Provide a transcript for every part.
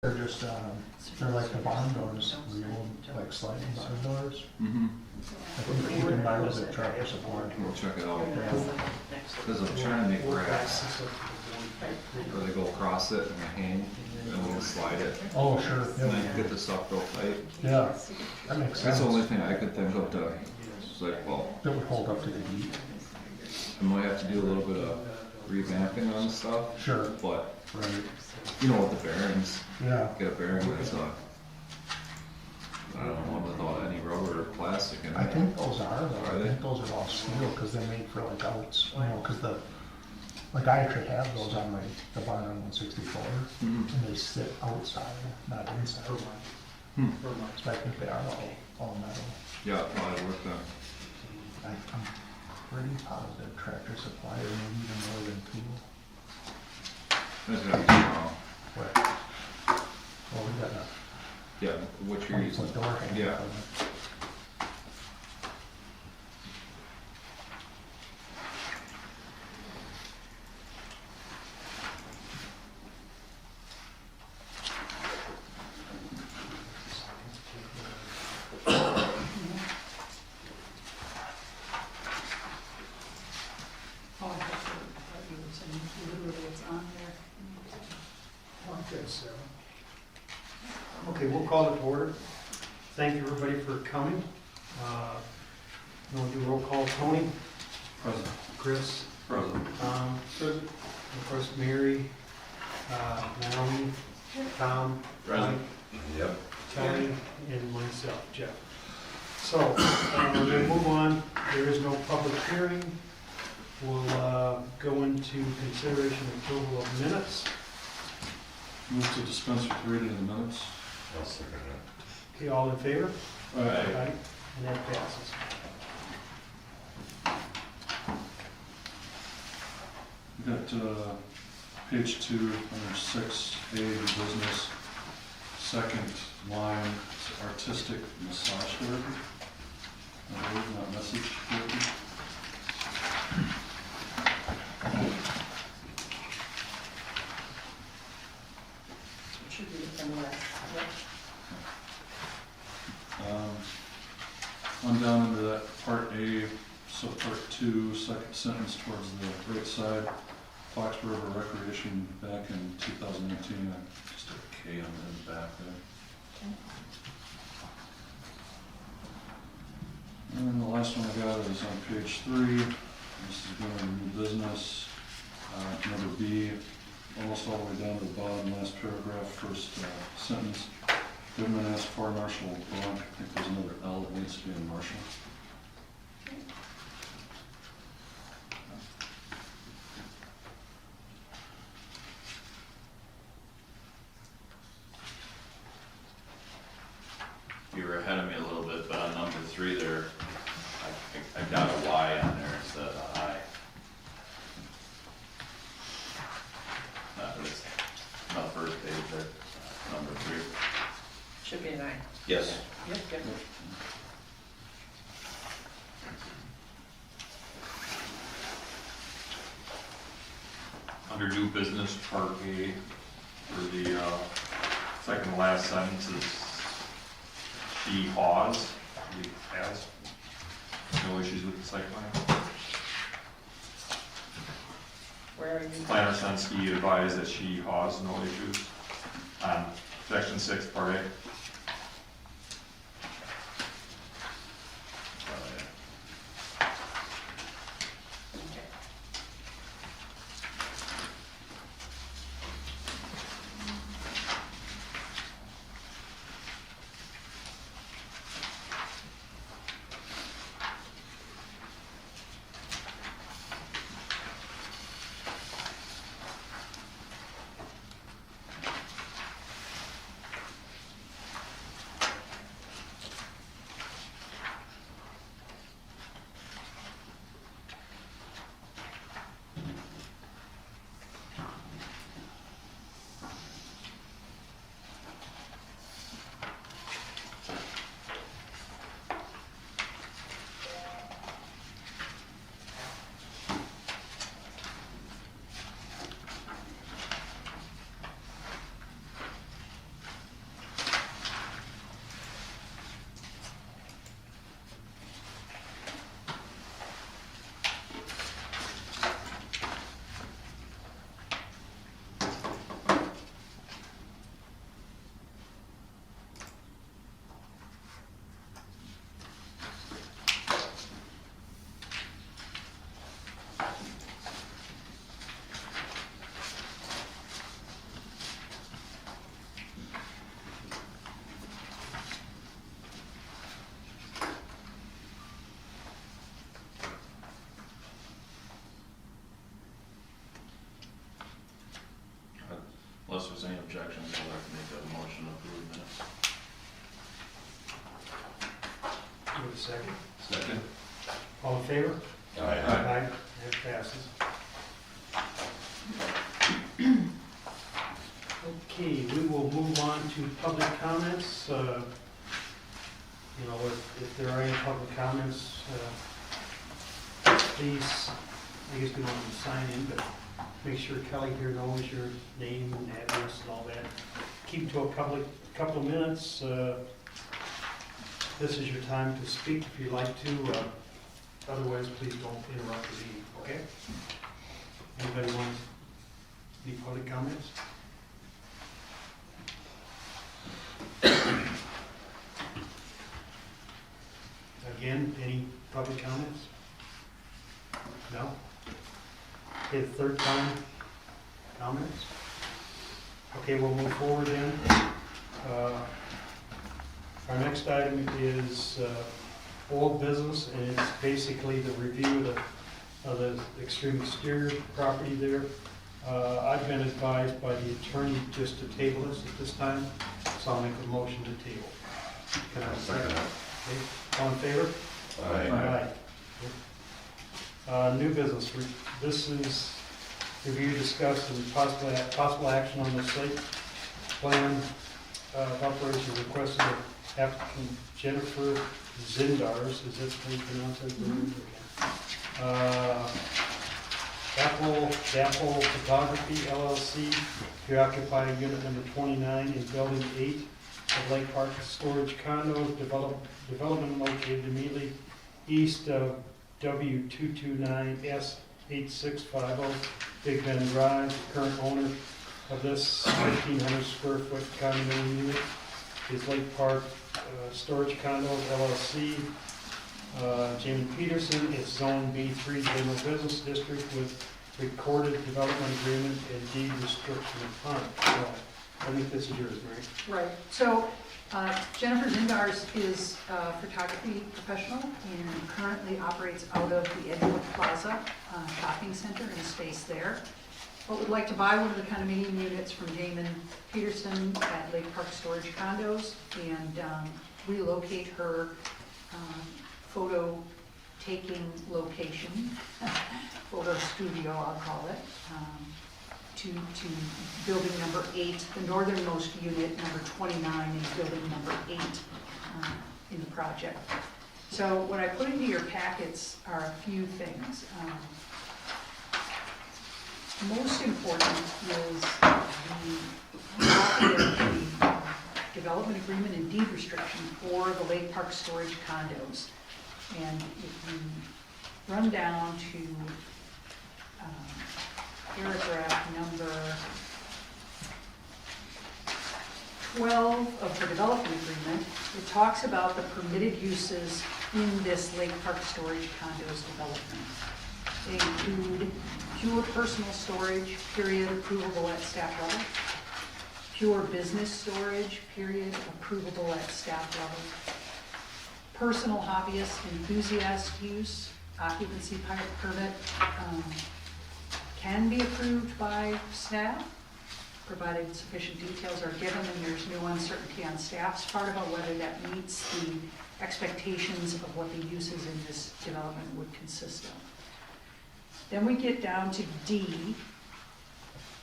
They're just, they're like the barn doors, the old, like sliding barn doors. Mm-hmm. I think you can buy those at Tractor Supply. We'll check it out. Yeah. Because I'm trying to make racks where they go across it and they hang and we'll slide it. Oh, sure, And then yeah, get the stuff real tight. yeah, that makes sense. That's the only thing I could think of to, it's like, well, That would hold up to the heat. I might have to do a little bit of revamping on stuff. Sure, But, right, you know, with the bearings, yeah. get a bearing that's I don't know, without any rubber or plastic in it. I think those are, though. Are I they? think those are all steel, cause they're made for like outs, you know, cause like I actually have those on the barn on 164, Mhm. and they sit outside, not inside. Hmm. So I think they are all metal. Yeah, probably worth that. I'm pretty positive Tractor Supply, or maybe even more than two. That's gotta be tomorrow. What? Well, we got a Yeah, what you're using. 20-foot door hanging. Yeah. from it. Oh, I thought you were saying literally it's on there. Okay, so, okay, we'll call it to order. Thank you, everybody, for coming. We'll do roll call. Tony? Present. Chris? Present. Tom? Present. Of course, Mary, Naomi, Tom? Present. Yep. Charlie, and myself, Jeff. So, we're gonna move on. There is no public hearing. We'll go into consideration and approval of minutes. Move to dispense with reading the minutes. I'll second Okay, all in favor? Aye. And that passes. We got page 2, under 6A, new business, second line, it's artistic massage therapy. I believe not message therapy. It should be from last. On down into that part A, subpart 2, second sentence towards the right side, Fox River Recreation back in 2019, just a K on the back there. And then the last one I got is on page 3, this is going to new business, number B, almost all the way down to the bottom, last paragraph, first sentence. Goodman asked Fire Marshal Blanc, I think there's another L that needs to be in Marshall. You were ahead of me a little bit, but on number 3 there, I got a Y on there instead of a I. It's not the first page there, number 3. Should be an I. Yes. Yep, yep. Under new business, part A, for the second to last sentence is she has, no issues with the site plan. Where are you? Planner Sensky advised that she has no issues on section 6, part A. Okay. there's any objections, I'd like to make a motion to approve minutes. Give it a second. Second. All in favor? Aye. Aye. That passes. Okay, we will move on to public comments. You know, if there are any public comments, please, I guess we don't have to sign in, but make sure Kelly here knows your name and address and all that. Keep it to a couple of minutes. This is your time to speak if you'd like to. Otherwise, please don't interrupt the meeting, okay? Anybody want any public comments? Again, any public comments? No? Okay, third time comments? Okay, we'll move forward then. Our next item is old business, and it's basically the review of the extreme exterior property there. I've been advised by the attorney just to table this at this time, so I'll make a motion to table. Can I have a second? Okay, all in favor? Aye. New business, this is review, discuss, and possible action on the site plan of operation requested of applicant Jennifer Zindars, is that how you pronounce it? Dapple Photography LLC to occupy unit number 29 in building 8 of Lake Park Storage Condos, development located immediately east of W229S8650 Big Bend Drive. Current owner of this 1,500 square foot condominium unit is Lake Park Storage Condos LLC. Jamie Peterson, it's Zone B3 General Business District with recorded development agreement and deed restriction upon it. So I think this is yours, Mary. Right, so Jennifer Zindars is a photography professional and currently operates out of the Edgewood Plaza shopping center and space there. But would like to buy one of the condominium units from Damon Peterson at Lake Park Storage Condos and relocate her photo taking location, photo studio I'll call it, to building number 8, the northernmost unit, number 29, is building number 8 in the project. So what I put into your packets are a few things. Most important is the copy of the development agreement and deed restriction for the Lake Park Storage Condos. And if you run down to paragraph number 12 of the development agreement, it talks about the permitted uses in this Lake Park Storage Condos development. They include pure personal storage, period, approvable at staff level. Pure business storage, period, approvable at staff level. Personal hobbyist enthusiast use, occupancy permit can be approved by staff, provided sufficient details are given and there's no uncertainty on staff's part about whether that meets the expectations of what the uses in this development would consist of. Then we get down to D,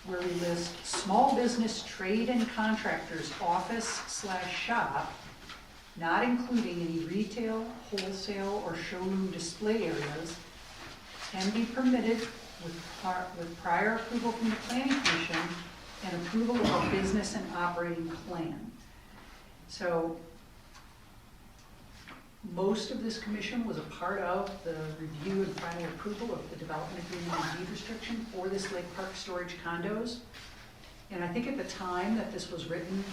where we list small business trade and contractors office/shop, not including any retail, wholesale, or showroom display areas, can be permitted with prior approval from the Planning Commission and approval of a business and operating plan. So most of this commission was a part of the review and final approval of the development agreement and deed restriction for this Lake Park Storage Condos. And I think at the time that this was written,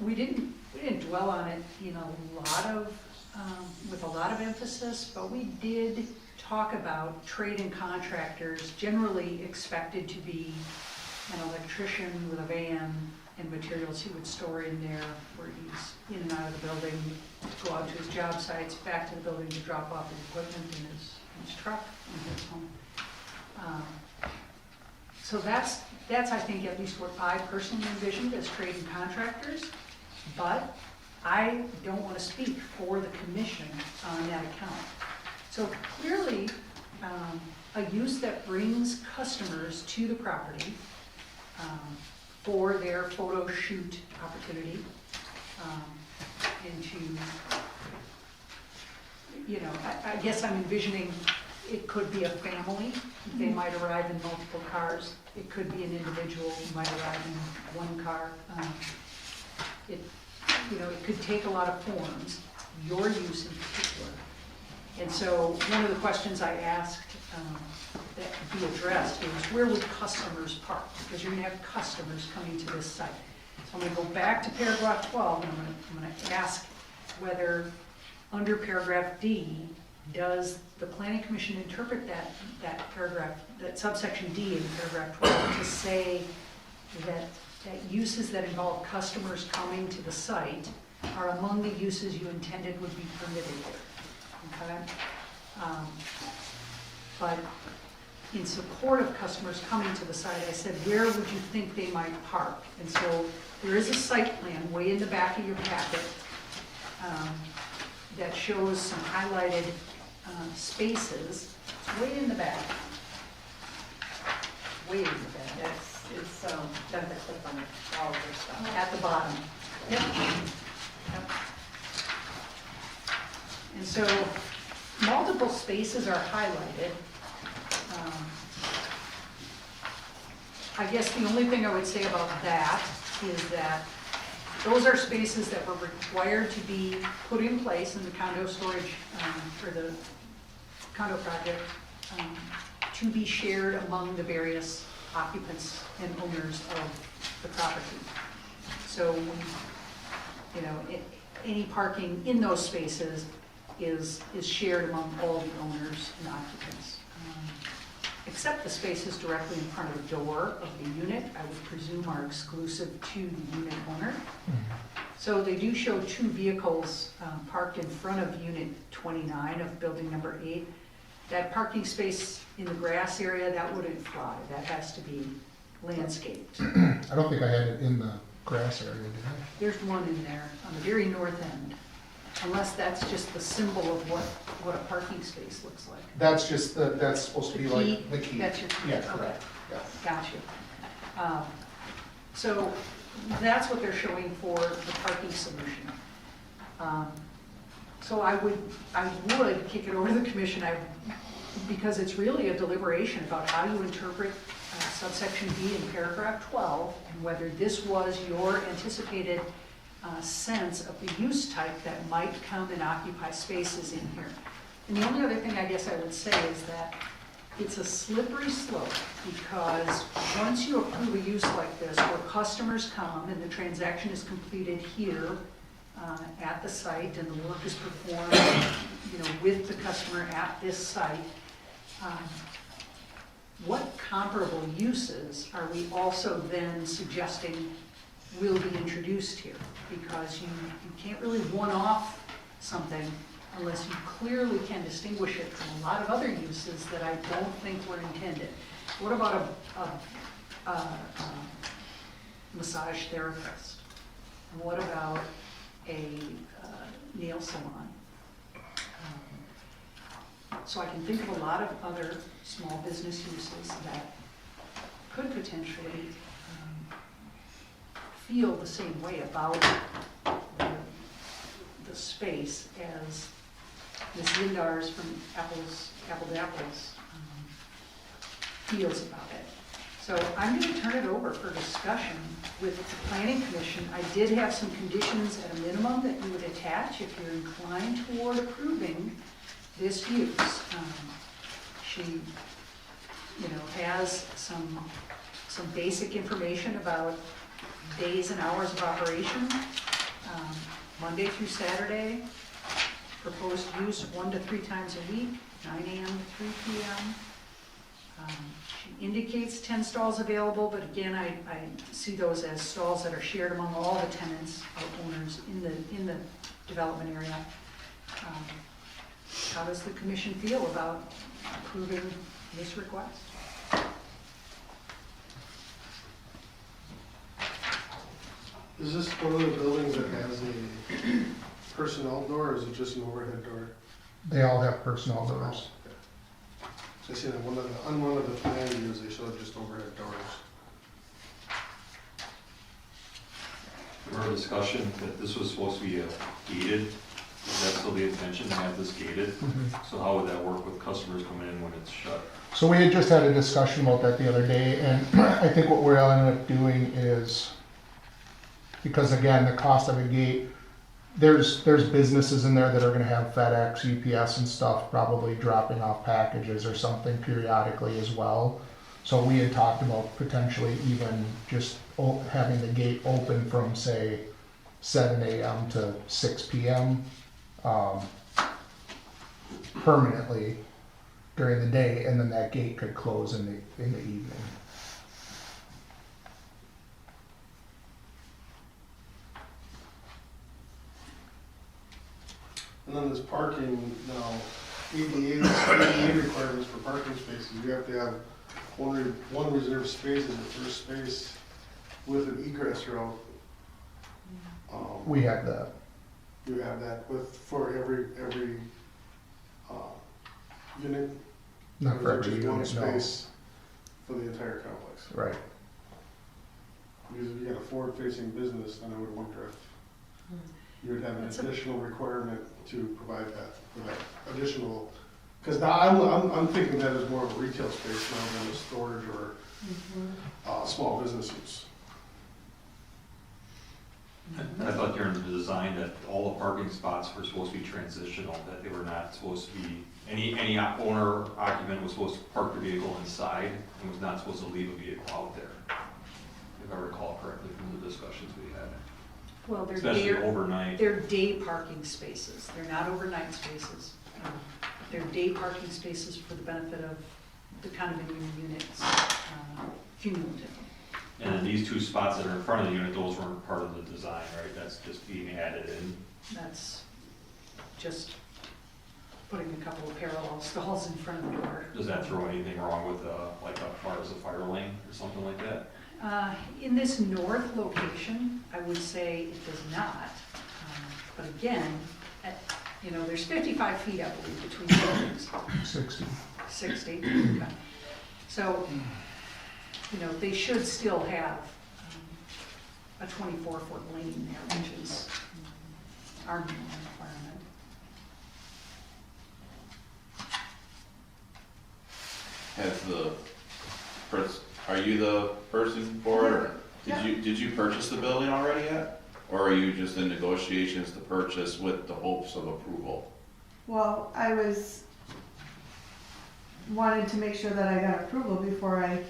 we didn't dwell on it in with a lot of emphasis, but we did talk about trade and contractors generally expected to be an electrician with a van and materials he would store in there where he's in and out of the building, go out to his job sites, back to the building to drop off his equipment in his truck and his home. So that's, I think, at least what I personally envisioned as trade and contractors, but I don't want to speak for the commission on that account. So clearly, a use that brings customers to the property for their photo shoot opportunity, and to, you know, I guess I'm envisioning it could be a family. They might arrive in multiple cars. It could be an individual who might arrive in one car. It, you know, it could take a lot of forms, your use in particular. And so one of the questions I asked that could be addressed is, where would customers park? Because you're gonna have customers coming to this site. So I'm gonna go back to paragraph 12, and I'm gonna ask whether under paragraph D, does the planning commission interpret that paragraph, that subsection D in paragraph 12 to say that uses that involve customers coming to the site are among the uses you intended would be permitted here, okay? But in support of customers coming to the site, I said, where would you think they might park? And so there is a site plan way in the back of your packet that shows some highlighted spaces, way in the back. Way in the back. It's done the clip on all of their stuff. At the bottom. Yep. Yep. And so multiple spaces are highlighted. I guess the only thing I would say about that is that those are spaces that were required to be put in place in the condo storage, for the condo project, to be shared among the various occupants and owners of the property. So, you know, any parking in those spaces is shared among all the owners and occupants. Except the spaces directly in front of the door of the unit, I would presume are exclusive to the unit owner. So they do show two vehicles parked in front of unit 29 of building number 8. That parking space in the grass area, that wouldn't fly. That has to be landscaped. I don't think I had it in the grass area, did I? There's one in there on the very north end, unless that's just the symbol of what a parking space looks like. That's just that's supposed to be The key? like the key. That's your key? Yeah, Okay. correct. Yeah. Gotcha. So that's what they're showing for the parking solution. So I would kick it over to the commission, because it's really a deliberation about how you interpret subsection D in paragraph 12, and whether this was your anticipated sense of the use type that might come and occupy spaces in here. And the only other thing I guess I would say is that it's a slippery slope, because once you approve a use like this, where customers come and the transaction is completed here at the site, and the work is performed, you know, with the customer at this site, what comparable uses are we also then suggesting will be introduced here? Because you can't really one-off something unless you clearly can distinguish it from a lot of other uses that I don't think were intended. What about a massage therapist? And what about a nail salon? So I can think of a lot of other small business uses that could potentially feel the same way about the space as Ms. Lindars from Apple to Apples feels about it. So I'm going to turn it over for discussion with the Planning Commission. I did have some conditions at a minimum that you would attach if you're inclined toward approving this use. She, you know, has some basic information about days and hours of operation, Monday through Saturday, proposed use 1 to 3 times a week, 9 a.m. to 3 p.m. She indicates 10 stalls available, but again, I see those as stalls that are shared among all the tenants or owners in the development area. How does the commission feel about approving this request? Is this one of the buildings that has a personnel door, or is it just an overhead door? They all have personnel doors. So I see that on one of the plan views, they showed just overhead doors. Remember discussion that this was supposed to be gated? Is that still the intention to have this gated? So how would that work with customers coming in when it's shut? So we had just had a discussion about that the other day, and I think what we'll end up doing is, because again, the cost of a gate, there's businesses in there that are gonna have FedEx, UPS and stuff probably dropping off packages or something periodically as well. So we had talked about potentially even just having the gate open from, say, 7 a.m. to 6 p.m. Permanently during the day, and then that gate could close in the evening. And then this parking, now, ADA requirements for parking spaces, you have to have one reserved space as the first space with an egress route. We had that. You have that for every unit? Not for Or every is it just one unit, no. space for the entire complex? Right. Because if you got a forward-facing business, then I would wonder if you would have an That's a- additional requirement to provide that, for that additional, because I'm thinking that is more of a retail space now than a storage or small business use. I thought during the design that all the parking spots were supposed to be transitional, that they were not supposed to be, any owner occupant was supposed to park the vehicle inside and was not supposed to leave a vehicle out there. If I recall correctly from the discussions we had, Well, they're especially day, overnight. they're day parking spaces. They're not overnight spaces. They're day parking spaces for the benefit of the condominium units, cumulatively. And then these two spots that are in front of the unit, those weren't part of the design, right? That's just being added in. That's just putting a couple of parallel stalls in front of the door. Does that throw anything wrong with, like, as far as a fire lane or something like that? In this north location, I would say it does not. But again, there's 55 feet, I believe, between buildings. 60. 60, okay. So, they should still have a 24-foot lane there, which is our minimum requirement. Are you the person for it, or did you purchase the building already yet? Or are you just in negotiations to purchase with the hopes of approval? Well, I wanted to make sure that I got approval before I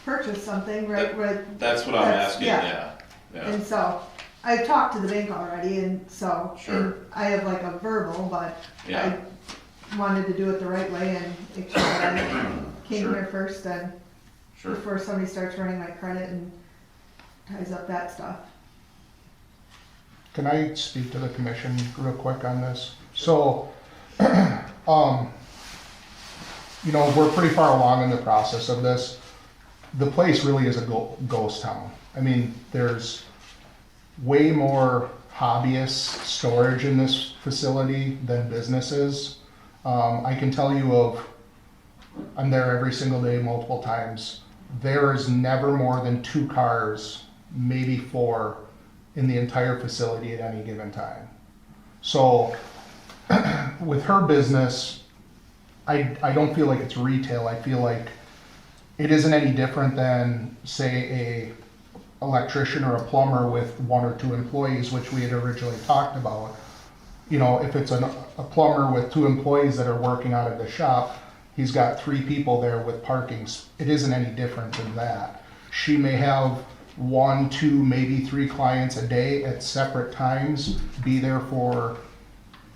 purchased something, right? That's what I'm That's- asking, yeah. yeah. And so, I've talked to the bank already, and so, Sure. and I have like a verbal, but Yeah, I wanted to do it the right way and make sure that I came Sure. here first and sure. before somebody starts running my credit and ties up that stuff. Can I speak to the commission real quick on this? So, we're pretty far along in the process of this. The place really is a ghost town. I mean, there's way more hobbyist storage in this facility than businesses. I can tell you I'm there every single day, multiple times. There is never more than 2 cars, maybe 4, in the entire facility at any given time. So with her business, I don't feel like it's retail. I feel like it isn't any different than, say, a electrician or a plumber with 1 or 2 employees, which we had originally talked about. If it's a plumber with 2 employees that are working out of the shop, he's got 3 people there with parking. It isn't any different than that. She may have 1, 2, maybe 3 clients a day at separate times, be there for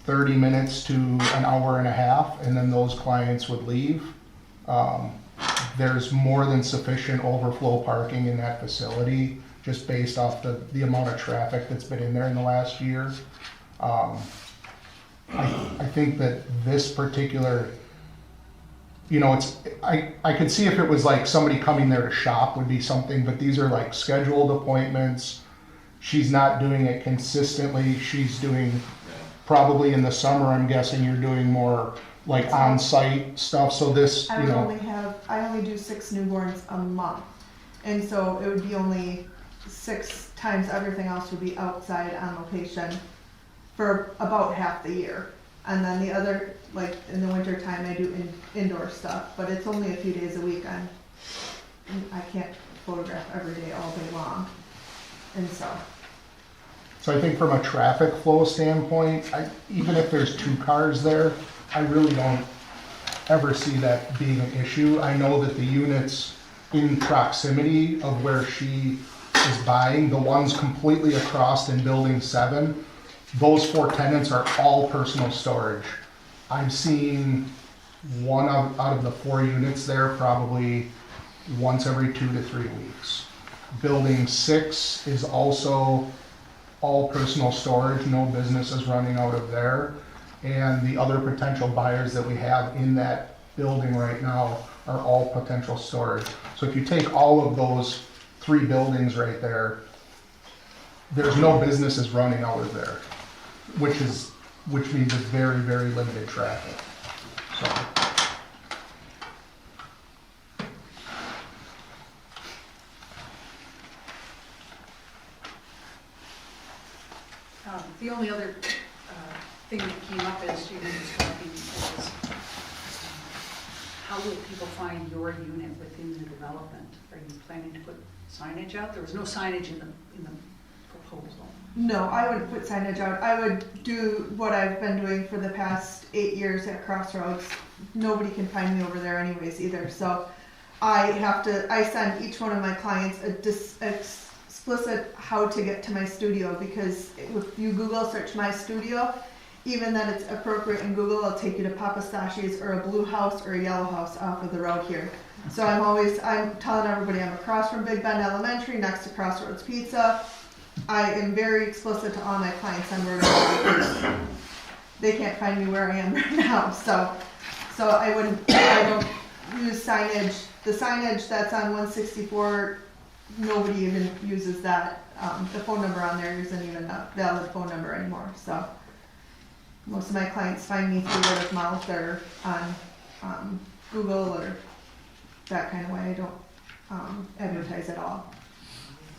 30 minutes to an hour and a half, and then those clients would leave. There's more than sufficient overflow parking in that facility, just based off the amount of traffic that's been in there in the last year. I think that this particular, I could see if it was like somebody coming there to shop would be something, but these are like scheduled appointments. she's not doing it consistently. She's doing, probably in the summer, I'm guessing you're doing more like on-site stuff, so this, I you would know. I only do 6 newborns a month. And so it would be only 6 times everything else would be outside on location for about half the year. And then the other, like in the winter time, I do indoor stuff, but it's only a few days a week. I can't photograph every day all day long. And so, So I think from a traffic flow standpoint, even if there's 2 cars there, I really don't ever see that being an issue. I know that the units in proximity of where she is buying, the ones completely across in building 7, those 4 tenants are all personal storage. I'm seeing one out of the 4 units there probably once every 2 to 3 weeks. Building 6 is also all personal storage, no business is running out of there. And the other potential buyers that we have in that building right now are all potential storage. So if you take all of those 3 buildings right there, there's no businesses running out of there, which means it's very, very limited traffic. So. The only other thing that came up as you were talking is how will people find your unit within the development? Are you planning to put signage out? There was no signage in the proposal. no, I wouldn't put signage out. I would do what I've been doing for the past 8 years at Crossroads. Nobody can find me over there anyways either. So I send each one of my clients explicit how to get to my studio, because if you Google search my studio, even that it's appropriate in Google, it'll take you to Papa Stashi's or a blue house or a yellow house off of the road here. So I'm telling everybody I'm across from Big Bend Elementary, next to Crossroads Pizza. I am very explicit to all my clients on where to go. They can't find me where I am right now, so I don't use signage. The signage that's on 164, nobody even uses that. The phone number on there isn't even a valid phone number anymore. So most of my clients find me through word of mouth or on Google or that kind of way. I don't advertise at all.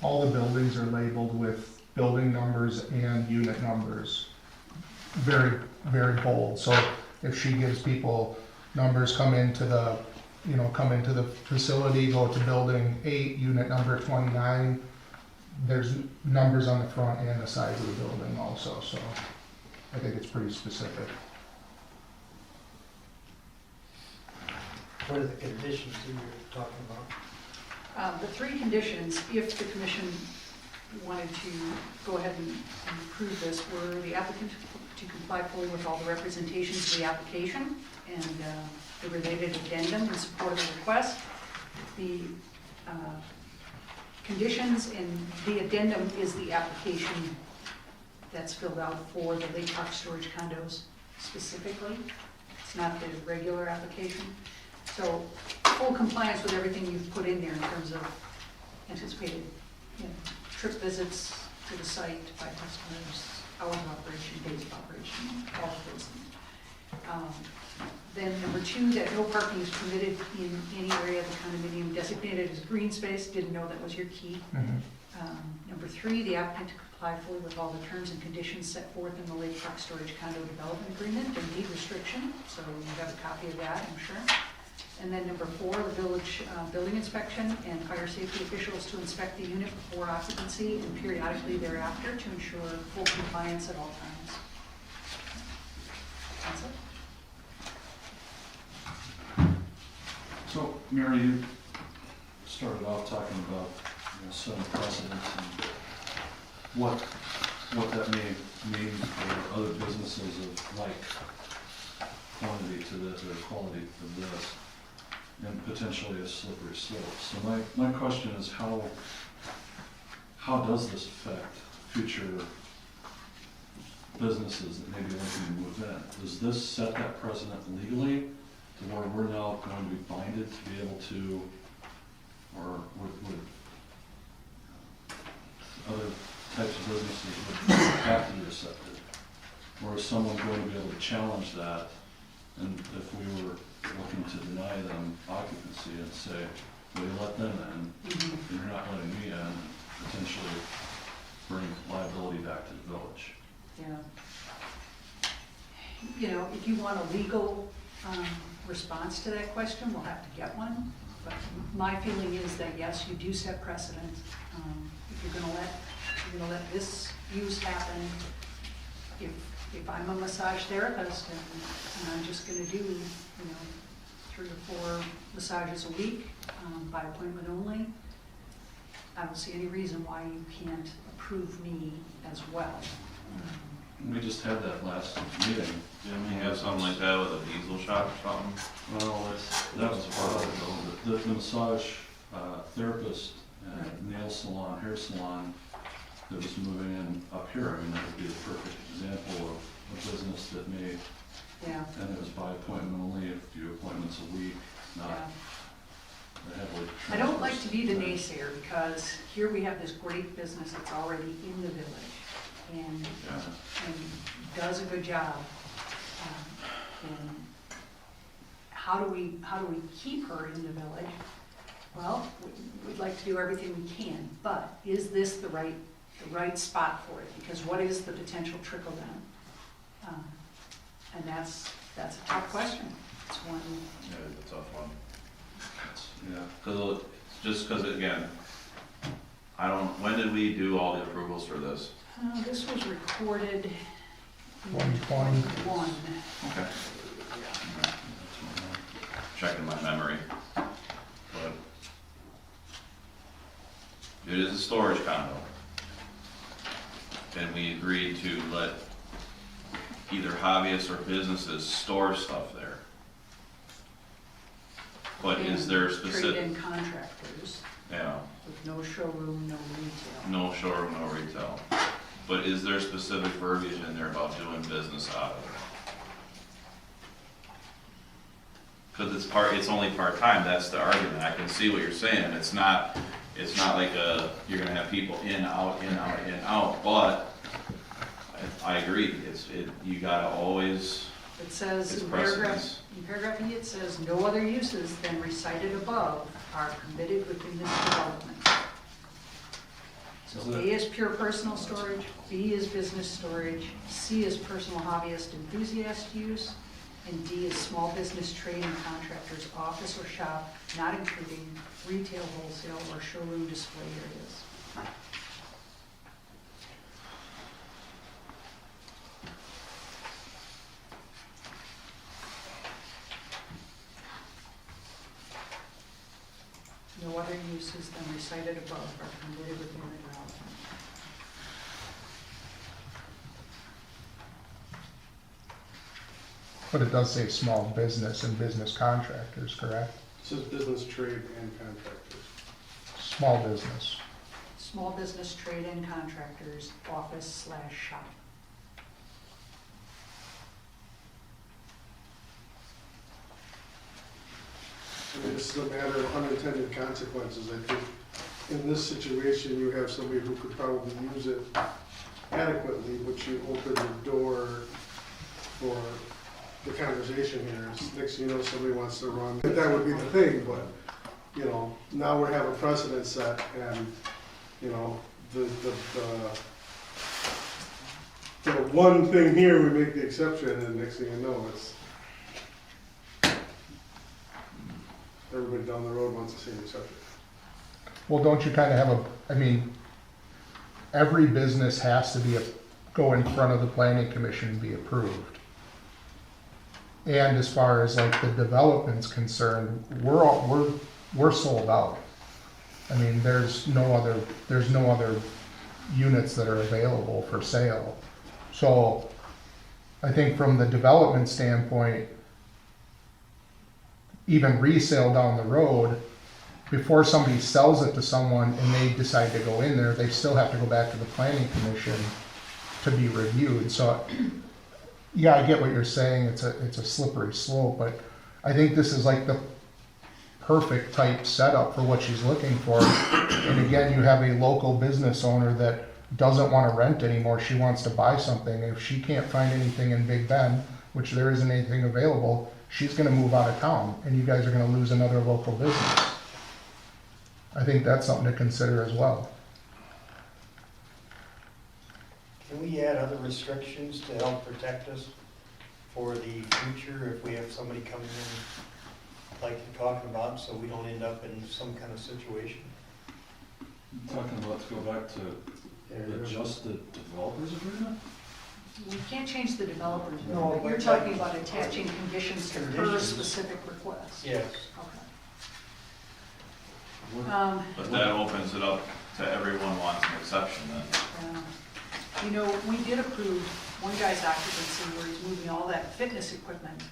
All the buildings are labeled with building numbers and unit numbers. Very, very bold. So if she gives people numbers, come into the facility, go to building 8, unit number 29, there's numbers on the front and the sides of the building also. So I think it's pretty specific. What are the conditions that you're talking about? The 3 conditions, if the commission wanted to go ahead and approve this, were the applicant to comply fully with all the representations of the application and the related addendum in support of the request. The conditions and the addendum is the application that's filled out for the Lake Park storage condos specifically. It's not the regular application. So full compliance with everything you've put in there in terms of anticipated trip visits to the site by customers, hours of operation, days of operation, all of those things. Then number 2, that no parking is permitted in any area of the condominium designated as green space. Didn't know that was your key. Number 3, the applicant to comply fully with all the terms and conditions set forth in the Lake Park Storage Condo Development Agreement and deed restriction. So you have a copy of that, I'm sure. And then number 4, the village building inspection and fire safety officials to inspect the unit before occupancy and periodically thereafter to ensure full compliance at all times. That's it. So, Mary, you started off talking about setting precedents and what that may mean for other businesses of like quantity to this or quality to this, and potentially a slippery slope. So my question is how does this affect future businesses that may be looking to move in? Does this set that precedent legally to where we're now going to be binded to be able to, or would other types of businesses would have to be accepted. Or is someone going to be able to challenge that? And if we were looking to deny them occupancy and say, well, you let them in, and you're not letting me in, potentially bring liability back to the village. Yeah. You know, if you want a legal response to that question, we'll have to get one. But my feeling is that yes, you do set precedent. If you're gonna let this use happen, if I'm a massage therapist and I'm just gonna do, 3 or 4 massages a week, by appointment only, I don't see any reason why you can't approve me as well. We just had that last meeting. Didn't we have something like that with a diesel shop or something? Well, that was part of it, though. The massage therapist, nail salon, hair salon that was moving in up here, I mean, that would be the perfect example of a business that may, Yeah. and it was by appointment only, a few appointments a week, not Yeah. heavily. I don't like to be the naysayer because here we have this great business that's already in the village and does a good job. And how do we keep her in the village? Well, we'd like to do everything we can, but is this the right spot for it? Because what is the potential trickle down? And that's a tough question. It's one. Yeah, it's a tough one. Yeah. Because again, when did we do all the approvals for this? This was recorded in 2020. 2021. Okay. Checking my memory. But it is a storage condo. And we agreed to let either hobbyists or businesses store stuff there. But is there specific? Trade-in contractors Yeah, with no showroom, no retail. no showroom, no retail. But is there specific verbiage in there about doing business out of it? Because it's only part-time, that's the argument. I can see what you're saying. It's not like you're gonna have people in, out, in, out, in, out, but I agree, you gotta always, It says It's in precedence. paragraph E, it says, no other uses than recited above are permitted within this development. So Is that- A is pure personal storage, B is business storage, C is personal hobbyist enthusiast use, and D is small business trade and contractors, office or shop, not including retail, wholesale, or showroom display areas. No other uses than recited above are permitted within the development. But it does say small business and business contractors, correct? It says business, trade, and contractors. Small business. Small business trade and contractors, office/shop. I mean, this is a matter of unintended consequences. I think in this situation, you have somebody who could probably use it adequately, but you open the door for the conversation here. Next thing you know, somebody wants to run. That would be the thing, but, now we have a precedent set and, the one thing here, we make the exception, and next thing you know, it's everybody down the road wants the same exception. Well, don't you kind of have every business has to go in front of the planning commission and be approved. And as far as like the development's concerned, we're sold out. I mean, there's no other units that are available for sale. So I think from the development standpoint, even resale down the road, before somebody sells it to someone and they decide to go in there, they still have to go back to the planning commission to be reviewed. So, yeah, I get what you're saying. It's a slippery slope, but I think this is like the perfect type setup for what she's looking for. And again, you have a local business owner that doesn't want to rent anymore, she wants to buy something, if she can't find anything in Big Bend, which there isn't anything available, she's gonna move out of town, and you guys are gonna lose another local business. I think that's something to consider as well. Can we add other restrictions to help protect us for the future if we have somebody coming in like you're talking about, so we don't end up in some kind of situation? Talking about, to go back to just the developers agreement? We can't change the developers, No, but you're but- talking about attaching conditions to her Conditions. specific request. Yes. Okay. But that opens it up to everyone wants an exception then. You know, we did approve one guy's occupancy where he's moving all that fitness equipment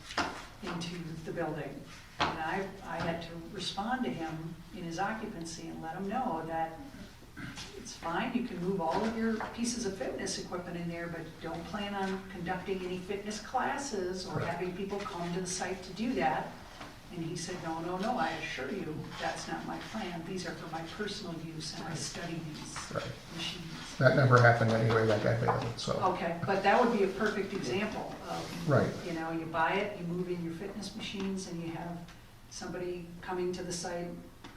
into the building. And I had to respond to him in his occupancy and let him know that it's fine, you can move all of your pieces of fitness equipment in there, but don't plan on conducting any fitness classes or having people come to the site to do that. And he said, no, no, no, I assure you, that's not my plan. These are for my personal use and I study these Right. machines. That never happened anyway, that guy bailed, so. Okay, but that would be a perfect example of, Right. you know, you buy it, you move in your fitness machines, and you have somebody coming to the site,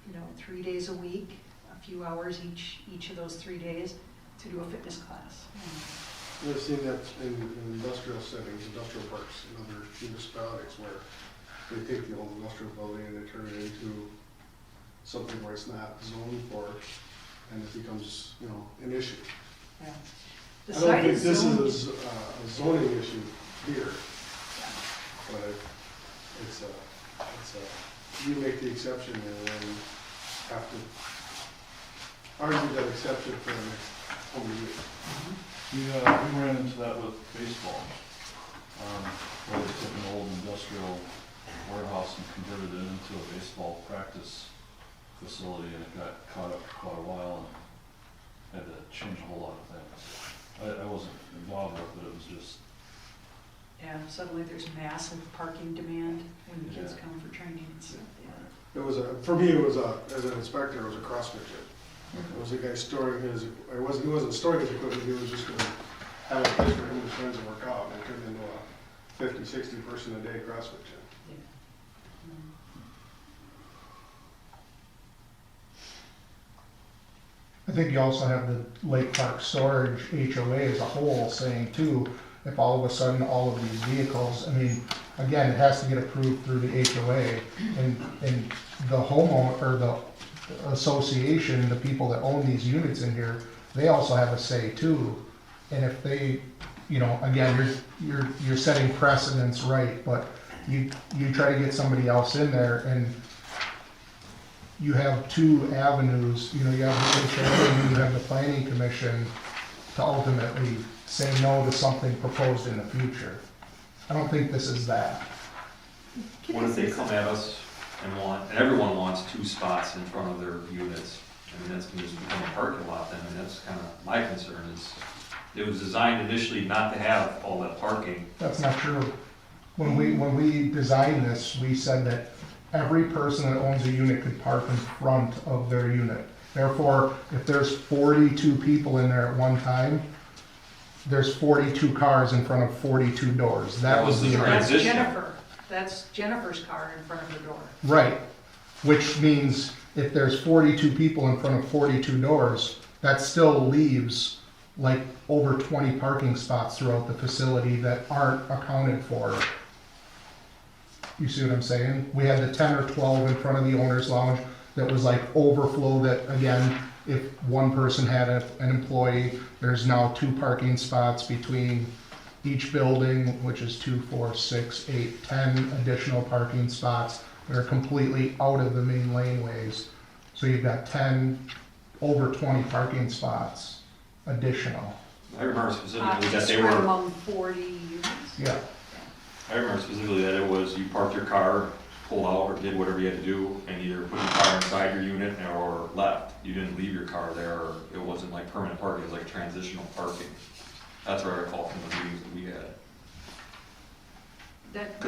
you know, 3 days a week, a few hours each of those 3 days to do a fitness class. I've seen that in industrial settings, industrial parks, in other municipalities where they take the old industrial building and they turn it into something where it's not zoned for, and it becomes, you know, an issue. Yeah. The I don't site think is this zoned. is a zoning issue here, but it's a, you make the exception and then have to argue that exception for the next 20 years. We ran into that with baseball. Where they took an old industrial warehouse and converted it into a baseball practice facility, and it got caught up for quite a while and had to change a whole lot of things. I wasn't involved with it, it was just, Yeah, suddenly there's massive parking demand when the kids Yeah. come for training and stuff, yeah. It was for me, it was as an inspector, it was a CrossFit gym. It was a guy storing his, he wasn't storing his equipment, he was just gonna have a place for him and his friends to work out, and it turned into a 50, 60 person a day CrossFit gym. I think you also have the Lake Park Storage HOA as a whole saying too, if all of a sudden all of these vehicles, I mean, again, it has to get approved through the HOA and the homeowner or the association, the people that own these units in here, they also have a say too. And if they, you know, again, you're setting precedents right, but you try to get somebody else in there and you have two avenues, you know, you have the HOA and you have the planning commission to ultimately say no to something proposed in the future. I don't think this is that. What if they come at us and everyone wants 2 spots in front of their units? I mean, that's gonna just become a parking lot then, and that's kind of my concern is, it was designed initially not to have all that parking. That's not true. When we designed this, we said that every person that owns a unit could park in front of their unit. Therefore, if there's 42 people in there at one time, there's 42 cars in front of 42 doors. That was the That's transition. Jennifer, that's Jennifer's car in front of her door. Right, which means if there's 42 people in front of 42 doors, that still leaves like over 20 parking spots throughout the facility that aren't accounted for. You see what I'm saying? We had the 10 or 12 in front of the owner's lounge that was like overflow that, again, if one person had an employee, there's now 2 parking spots between each building, which is 2, 4, 6, 8, 10 additional parking spots that are completely out of the main laneways. So you've got 10, over 20 parking spots additional. I remember specifically that Just they spread were, among 40 units. Yeah, I remember specifically that it was, you parked your car, pulled out or did whatever you had to do, and either put your car inside your unit or left. You didn't leave your car there, or it wasn't like permanent parking, it was like transitional parking. That's what I recall from the meetings that we had.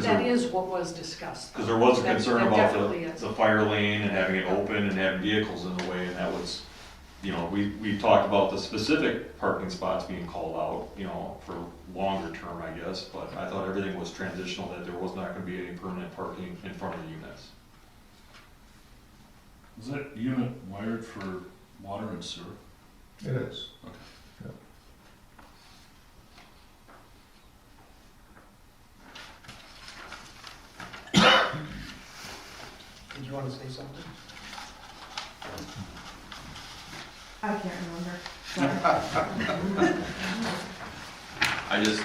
That is what was discussed. Because there was a That- concern that about definitely is. the fire lane and having it open and having vehicles in the way, and that was we talked about the specific parking spots being called out, for longer term, I guess, but I thought everything was transitional, that there was not gonna be any permanent parking in front of the units. Is that unit wired for water and sewer? It is. Did you want to say something? I can't remember. Sorry. I just,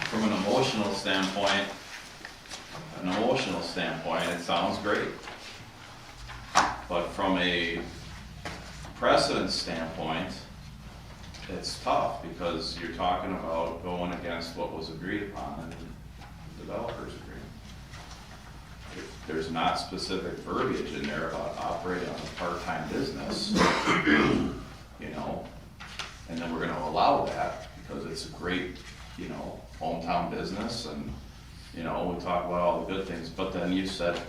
from an emotional standpoint, it sounds great. But from a precedent standpoint, it's tough because you're talking about going against what was agreed upon in the developers agreement. There's not specific verbiage in there about operating on a part-time business, and then we're gonna allow that because it's a great, hometown business and, we talk about all the good things, but then you said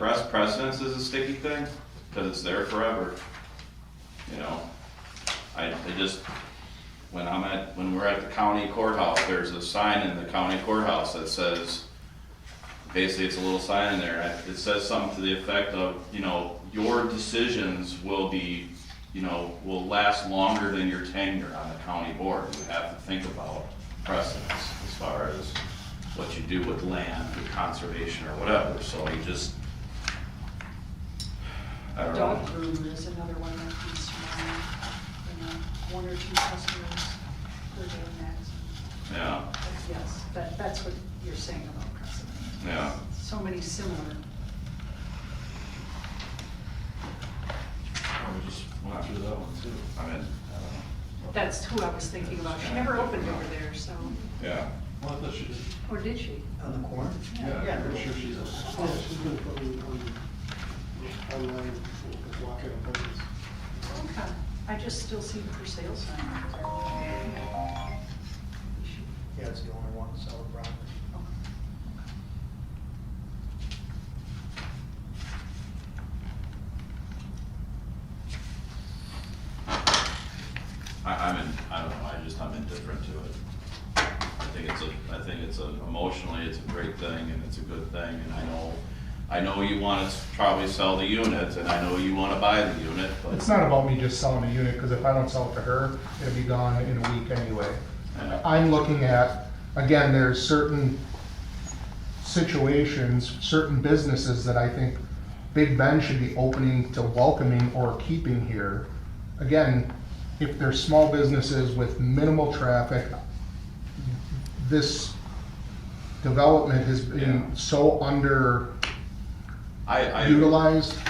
precedence is a sticky thing because it's there forever. When we're at the county courthouse, there's a sign in the county courthouse that says, basically it's a little sign in there, it says something to the effect of, your decisions will be, will last longer than your tenure on the county board. You have to think about precedence as far as what you do with land, with conservation or whatever, so you just, I don't know. Dog groomer is another one that comes to mind, 1 or 2 customers per day max. Yeah, But yes, that's what you're saying about precedent. yeah. So many similar. We just went through that one too. I mean, I don't know. That's who I was thinking about. She never opened over there, so, Yeah. Well, I thought she did. or did she? On the corner? Yeah, I'm pretty sure she's a. Yeah, she's been putting online, walking appointments. Okay. I just still see the for sale sign over there. Yeah, it's the only one to sell the property. I don't know, I'm indifferent to it. Emotionally, it's a great thing and it's a good thing, and I know you wanna probably sell the unit, and I know you wanna buy the unit, but. It's not about me just selling a unit, because if I don't sell it to her, it'll be gone in a week anyway. Yeah. I'm looking at, again, there's certain situations, certain businesses that I think Big Ben should be opening to welcoming or keeping here. Again, if they're small businesses with minimal traffic, this development has been so underutilized.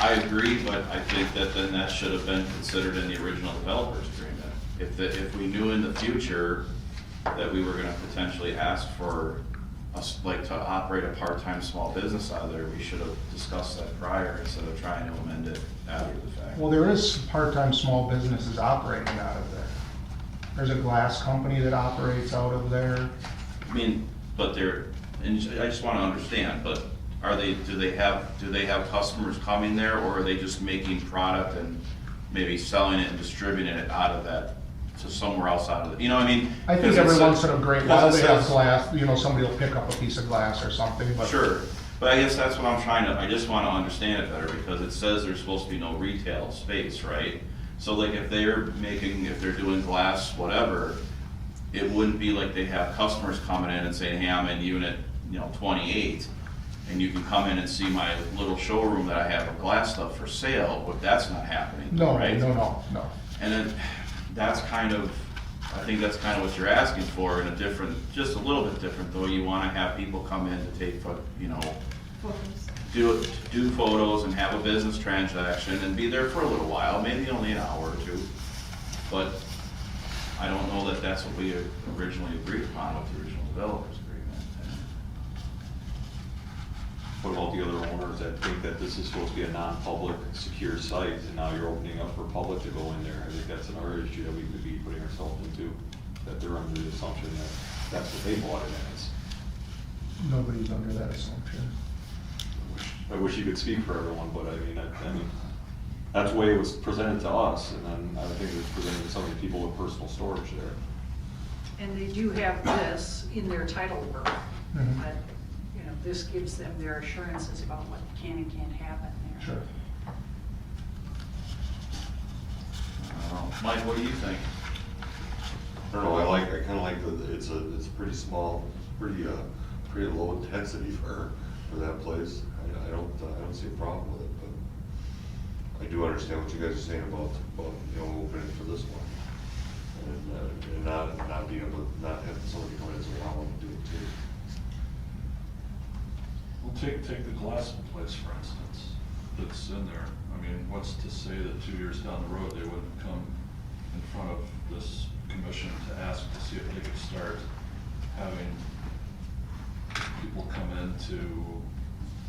I agree, but I think that then that should have been considered in the original developers agreement. If we knew in the future that we were gonna potentially ask for us, like, to operate a part-time small business out of there, we should have discussed that prior instead of trying to amend it after the fact. Well, there is part-time small businesses operating out of there. There's a glass company that operates out of there. I mean, but and I just wanna understand, but do they have customers coming there, or are they just making product and maybe selling it and distributing it out of that to somewhere else out of it, you know what I mean? I think 'Cause it every says- once in a great because while it they have says- glass, somebody will pick up a piece of glass or something, but. Sure, but I guess that's what I just wanna understand it better, because it says there's supposed to be no retail space, right? So like if they're doing glass, whatever, it wouldn't be like they have customers coming in and saying, hey, I'm in unit, 28, and you can come in and see my little showroom that I have of glass stuff for sale, but that's not happening, No, right? no. And then I think that's kind of what you're asking for in a different, just a little bit different, though. You want to have people come in to take, do photos and have a business transaction and be there for a little while, maybe only an hour or two. But I don't know that that's what we originally agreed upon with the original developers agreement. What about the other owners that think that this is supposed to be a non-public, secure site, and now you're opening up for public to go in there? I think that's another issue that we could be putting ourselves into, that they're under the assumption that that's what they bought it as. Nobody's under that assumption. I wish you could speak for everyone, but I That's the way it was presented to us, and then I think it was presented to some of the people with personal storage there. And they do have this in their title work, Mhm. but, you know, this gives them their assurances about what can and can't happen there. Sure. I don't know. Mike, what do you think? I don't know, I kinda like it's a pretty small, pretty low intensity for that place. I don't see a problem with it, but I do understand what you guys are saying about, opening for this one. And not being able to, not having somebody come in and say, I want to do it too. Well, take the Glassman place, for instance, that's in there. I mean, what's to say that 2 years down the road, they wouldn't come in front of this commission to ask to see if they could start having people come in to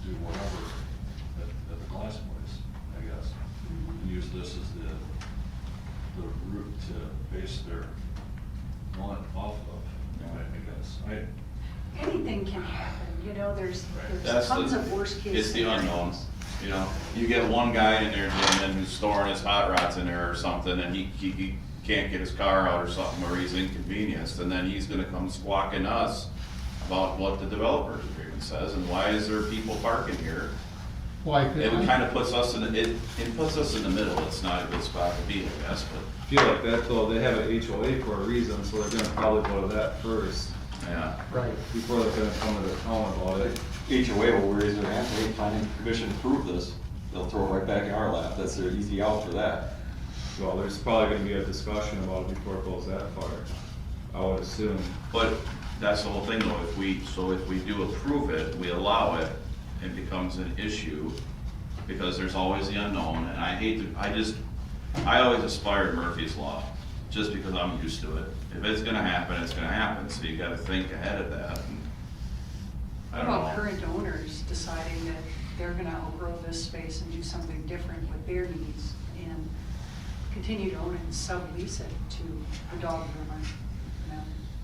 do whatever at the glass place, I guess. And use this as the route to base their want off of, I guess. Anything can happen, you know, there's That's tons the- of worst case It's the scenarios. unknown, you know, you get one guy in there, Jim, who's storing his hot rods in there or something, and he can't get his car out or something, or he's inconvenienced, and then he's gonna come squawking to us about what the developer's agreement says, and why is there people parking here? Well, I It think, kind of puts us in, it puts us in the middle, it's not a good spot to be, I guess, but, I feel like that though, they have an HOA for a reason, so they're gonna probably go to that first, yeah. right. before they're gonna come to the town about it. HOA will raise their hand, hey, planning commission approved this, they'll throw it right back in our lap, that's their easy out for that. Well, there's probably gonna be a discussion about it before it goes that far, I would assume. But that's the whole thing though, if we do approve it, we allow it, it becomes an issue, because there's always the unknown, and I always aspire to Murphy's Law, just because I'm used to it. If it's gonna happen, it's gonna happen, so you gotta think ahead of that, and I What don't about know. current owners deciding that they're gonna outgrow this space and do something different with their needs and continue to own it and sublease it to a dog groomer? You know,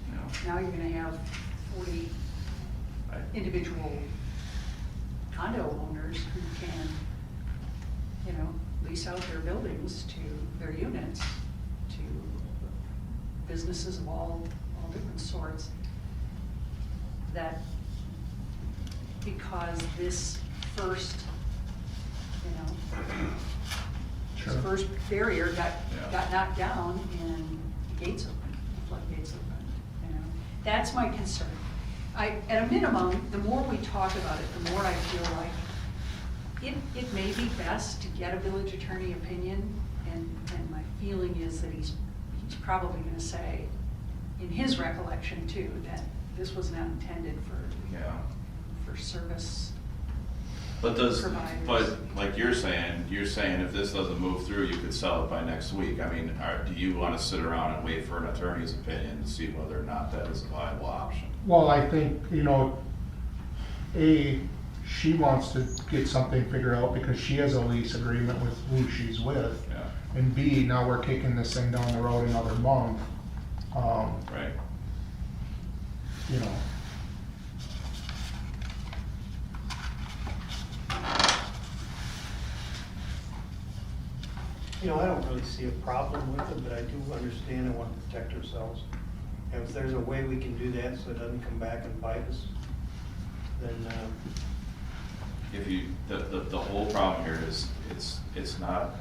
You know, now you're gonna have 40 individual condo owners who can, you know, lease out their buildings to their units to businesses of all different sorts. That because this first, you know, Sure. this first barrier Yeah. got knocked down and the gates opened, the floodgates opened, you know. That's my concern. At a minimum, the more we talk about it, the more I feel like it may be best to get a village attorney opinion, and my feeling is that he's probably gonna say, in his recollection too, that this was not intended yeah. for service. But Providers. like you're saying if this doesn't move through, you could sell it by next week. I mean, do you wanna sit around and wait for an attorney's opinion to see whether or not that is a viable option? Well, I think, she wants to get something figured out because she has a lease agreement with who she's with. Yeah, And B, now we're kicking this thing down the road another month. right. You know, You know, I don't really see a problem with it, but I do understand and want to protect ourselves. And if there's a way we can do that so it doesn't come back and bite us, then, If you, the whole problem here is, it's not,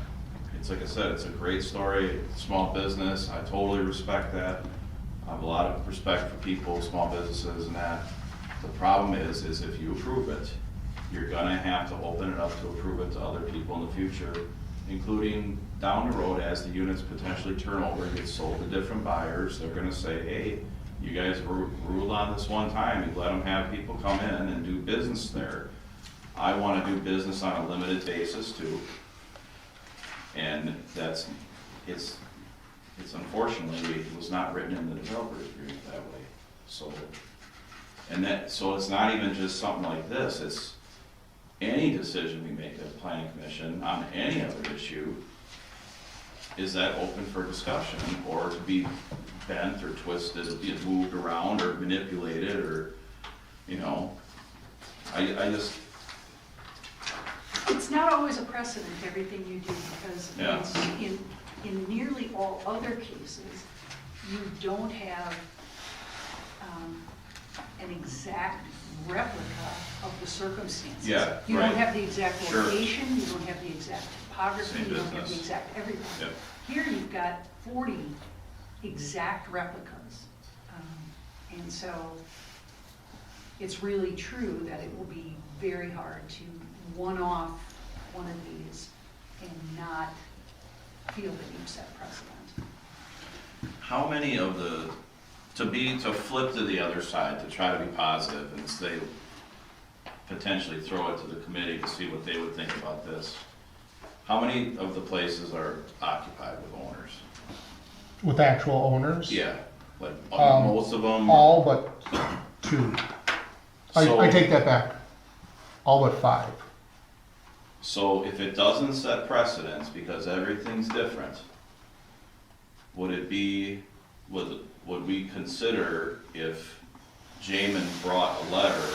it's like I said, it's a great story, small business, I totally respect that. I have a lot of respect for people, small businesses and that. The problem is if you approve it, you're gonna have to open it up to approve it to other people in the future, including down the road as the units potentially turn over and get sold to different buyers. They're gonna say, hey, you guys ruled on this one time, you let them have people come in and do business there. I wanna do business on a limited basis too. And it's unfortunately, it was not written in the developer's agreement that way, so. So it's not even just something like this, it's any decision we make at the planning commission on any other issue, is that open for discussion, or to be bent or twisted, be moved around or manipulated, or, I just, It's It's not always a precedent, everything you do, because Yeah. in nearly all other cases, you don't have an exact replica of the circumstances. Yeah, You right. don't have the exact Sure. location, you don't have the exact topography, Same you don't have the business. exact everything. Yep. Here you've got 40 exact replicas. And so it's really true that it will be very hard to one-off one of these and not feel that you've set precedent. How many of the, to flip to the other side, to try to be positive and say, potentially throw it to the committee to see what they would think about this. How many of the places are occupied with owners? With actual owners? Yeah, like most of them? All but 2. So- I take that back. All but 5. So if it doesn't set precedence because everything's different, would it be, would we consider if Jamin brought a letter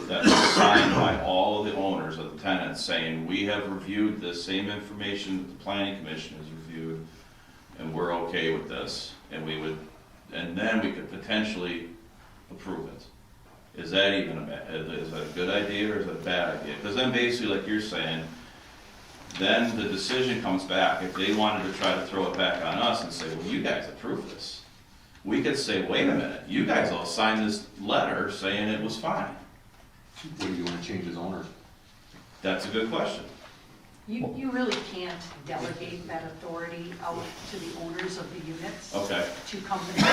that was signed by all of the owners of the tenants saying, we have reviewed this same information that the planning commission has reviewed, and we're okay with this, and then we could potentially approve it? Is that even is that a good idea or is that a bad idea? Because then basically, like you're saying, then the decision comes back. If they wanted to try to throw it back on us and say, well, you guys approved this, we could say, wait a minute, you guys all signed this letter saying it was fine. What do you want to change as owner? That's a good question. You really can't delegate that authority out to the owners of the units. Okay, To company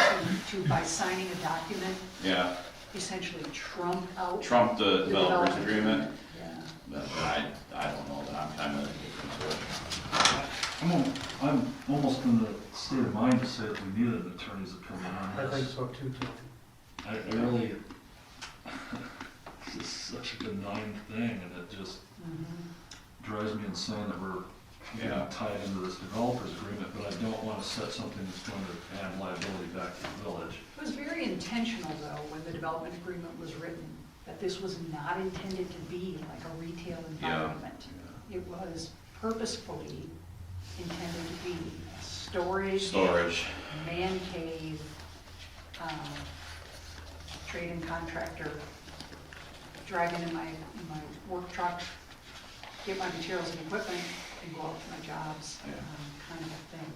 to by signing a document, yeah. essentially trump out. Trump the developer's development agreement. Yeah. But I don't know that I'm kind of different to it. I'm almost in the state of mind to say that we need an attorney's opinion on I this. think so too, Tony. I really, this is such a benign thing, and it just drives me insane that we're getting Yeah. tied into this developer's agreement, but I don't want to set something that's going to add liability back to the village. It was very intentional, though, when the development agreement was written, that this was not intended to be like a retail environment. It was purposefully intended to be storage, man cave, trade and contractor, drive in my work truck, get my materials and equipment, and go out to my jobs, kind of a thing.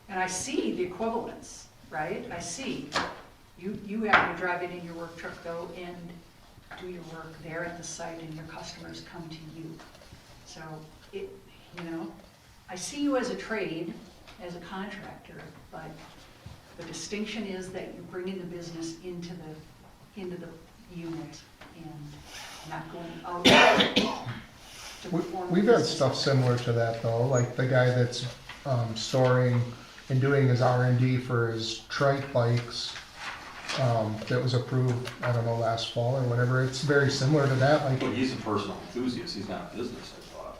And I see the equivalence, right? I see, you happen to drive in your work truck though and do your work there at the site and your customers come to you. So I see you as a trade, as a contractor, but the distinction is that you bring in the business into the unit and not going out to perform. We've had business. stuff similar to that though, like the guy that's storing and doing his R&D for his trike bikes that was approved, I don't know, last fall or whatever. It's very similar to that, like, But he's a personal enthusiast, he's not a business, I thought.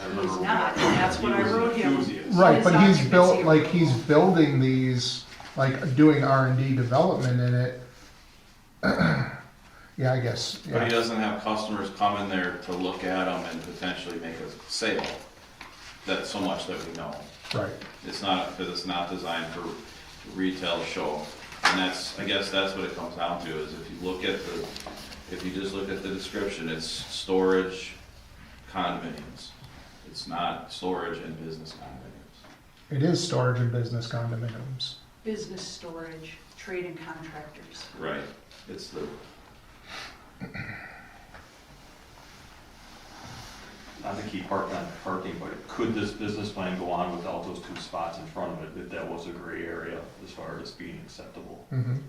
I remember He's we- not, and that's what I he was an wrote him. enthusiast. right, his but he's occupancy built, like, approval. he's building these, like, doing R&D development in it. Yeah, I guess, But he yeah. doesn't have customers come in there to look at them and potentially make a sale. That's so much that we know. Right. It's not, because it's not designed for retail show. And I guess that's what it comes down to, is if you just look at the description, it's storage condominiums. It's not storage and business condominiums. It is storage and business condominiums. Business storage, trade and contractors. Right. It's the, Not to keep harping on parking, but could this business plan go on without those 2 spots in front of it, if that was a gray area as far as being acceptable? Mhm.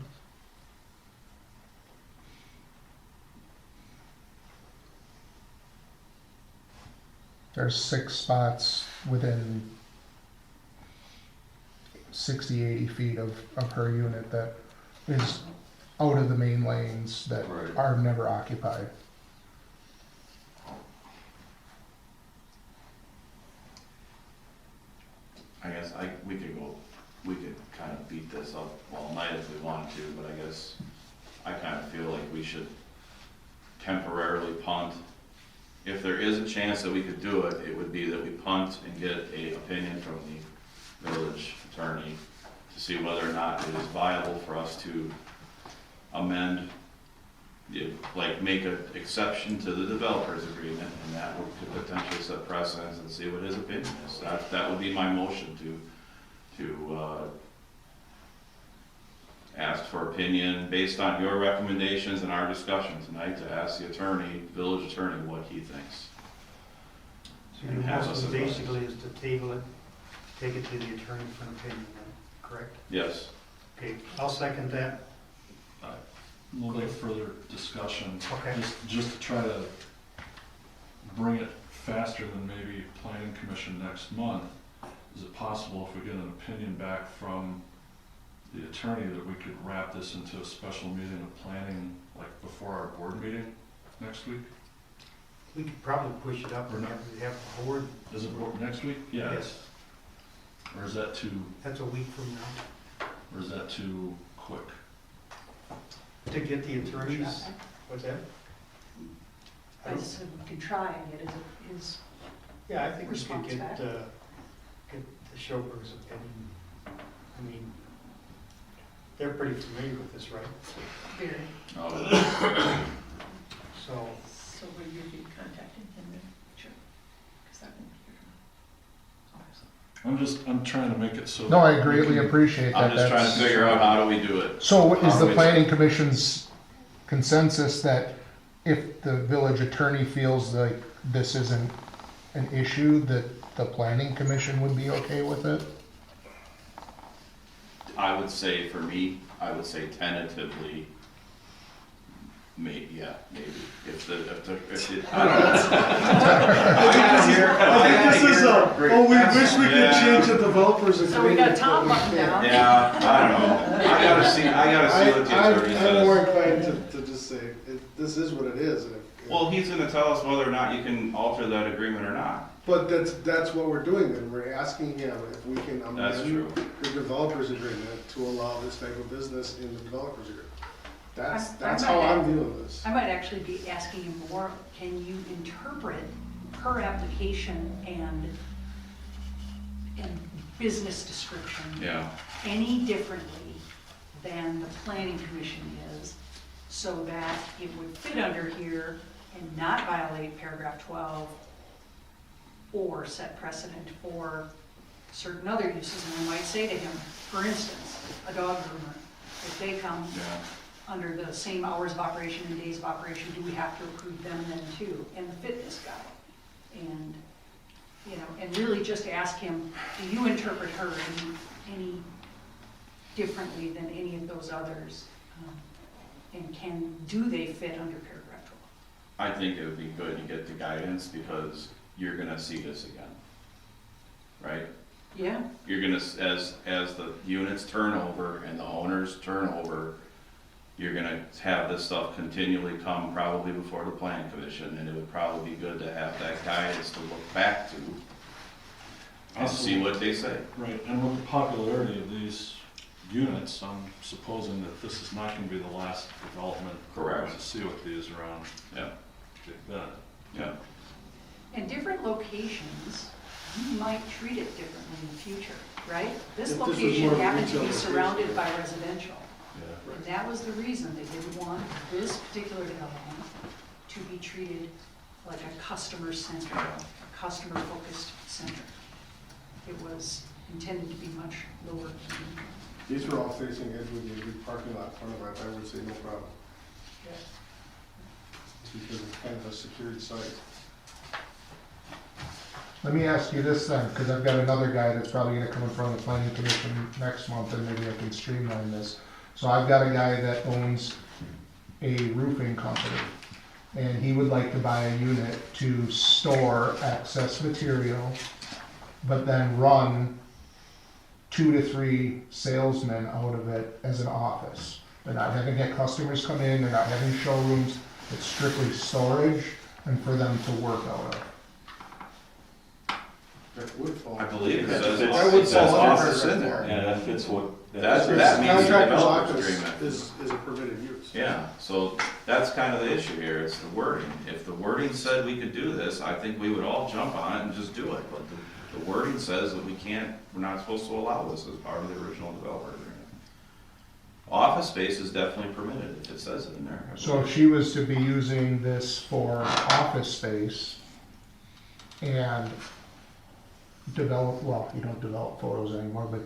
There's 6 spots within 60, 80 feet of her unit that is out of the main lanes that Right. are never occupied. I guess we could kind of beat this up all night if we wanted to, but I guess I kind of feel like we should temporarily punt if there is a chance that we could do it, it would be that we punt and get a opinion from the village attorney to see whether or not it is viable for us to amend, like make an exception to the developers agreement, and that could potentially set precedents and see what his opinion is. That would be my motion to ask for opinion based on your recommendations and our discussion tonight, to ask the attorney, village attorney, what he thinks. So your motion basically is to table it, take it to the attorney for an opinion then, correct? Yes. Okay, I'll second that. A little bit further discussion. Okay. Just to try to bring it faster than maybe planning commission next month. Is it possible if we get an opinion back from the attorney that we could wrap this into a special meeting of planning, like before our board meeting next week? We could probably push it up Or and not. have the board. Is it next week? Yeah. Yes, Or is that too, that's a week from now. or is that too quick? To get the attorneys, what's that? I I don't- just said we could try and get his, Yeah, I think we could Response get, back. get the Schober's opinion. I mean, they're pretty familiar with this, right? very, Oh, So, So will you be contacting him then? Sure. Because I've been here. I'm trying to make it so. No, I greatly appreciate that. I'm just trying to That's- figure out how do we do it. So is How the do we- planning commission's consensus that if the village attorney feels like this isn't an issue, that the planning commission would be okay with it? I would say for me, I would say tentatively, maybe. If the, I don't know. I think this is we wish we could Yeah. change the developers agreement. so we got Tom buttoned down. Yeah, I don't know. I gotta see what the attorney I'm more says. inclined to just say, this is what it is. And Well, he's gonna tell us whether or not you can alter that agreement or not. But that's what we're doing then, we're asking him if we can That's true. amend the developers agreement to allow this type of business in the developers agreement. That's I how might- I'm viewing this. I might actually be asking him more, can you interpret her application and business description Yeah. any differently than the planning commission is, so that it would fit under here and not violate paragraph 12 or set precedent for certain other uses? And I might say to him, for instance, a dog groomer, if they come Yeah. under the same hours of operation and days of operation, do we have to approve them then too? And the fitness guy. And, and really just ask him, do you interpret her any differently than any of those others? And do they fit under paragraph 12? I think it would be good to get the guidance because you're gonna see this again. Right? Yeah, You're gonna, as the units turn over and the owners turn over, you're gonna have this stuff continually come probably before the planning commission, and it would probably be good to have that guidance to look back to and see what they say. Right, and with the popularity of these units, I'm supposing that this is not gonna be the last development. Correct. To see what these around Yeah, Big Bend. yeah. and different locations, you might treat it differently in the future, right? This If this was location more of a happened to retail be location. surrounded by residential. Yeah. And that was the reason they didn't want this particular development to be treated like a customer-centered, a customer-focused center. It was intended to be much lower. These are all facing Edgewood, maybe parking lot in front of it, I would say no problem. Because it's kind of a secured site. Let me ask you this then, because I've got another guy that's probably gonna come in front of the planning commission next month, and maybe I can streamline this. So I've got a guy that owns a roofing company, and he would like to buy a unit to store excess material, but then run 2 to 3 salesmen out of it as an office. They're not having customers come in, they're not having showrooms, it's strictly storage and for them to work out of. That would fall. I believe it That says, fits- That would it says fall under office in paragraph there. Yeah, that fits what. That means the Contractor's developer's office agreement. is a permitted use. Yeah, so that's kind of the issue here, it's the wording. If the wording said we could do this, I think we would all jump on it and just do it. But the wording says that we can't, we're not supposed to allow this as part of the original developer agreement. Office space is definitely permitted if it says it in there. I So believe. if she was to be using this for office space and develop, well, you don't develop photos anymore, but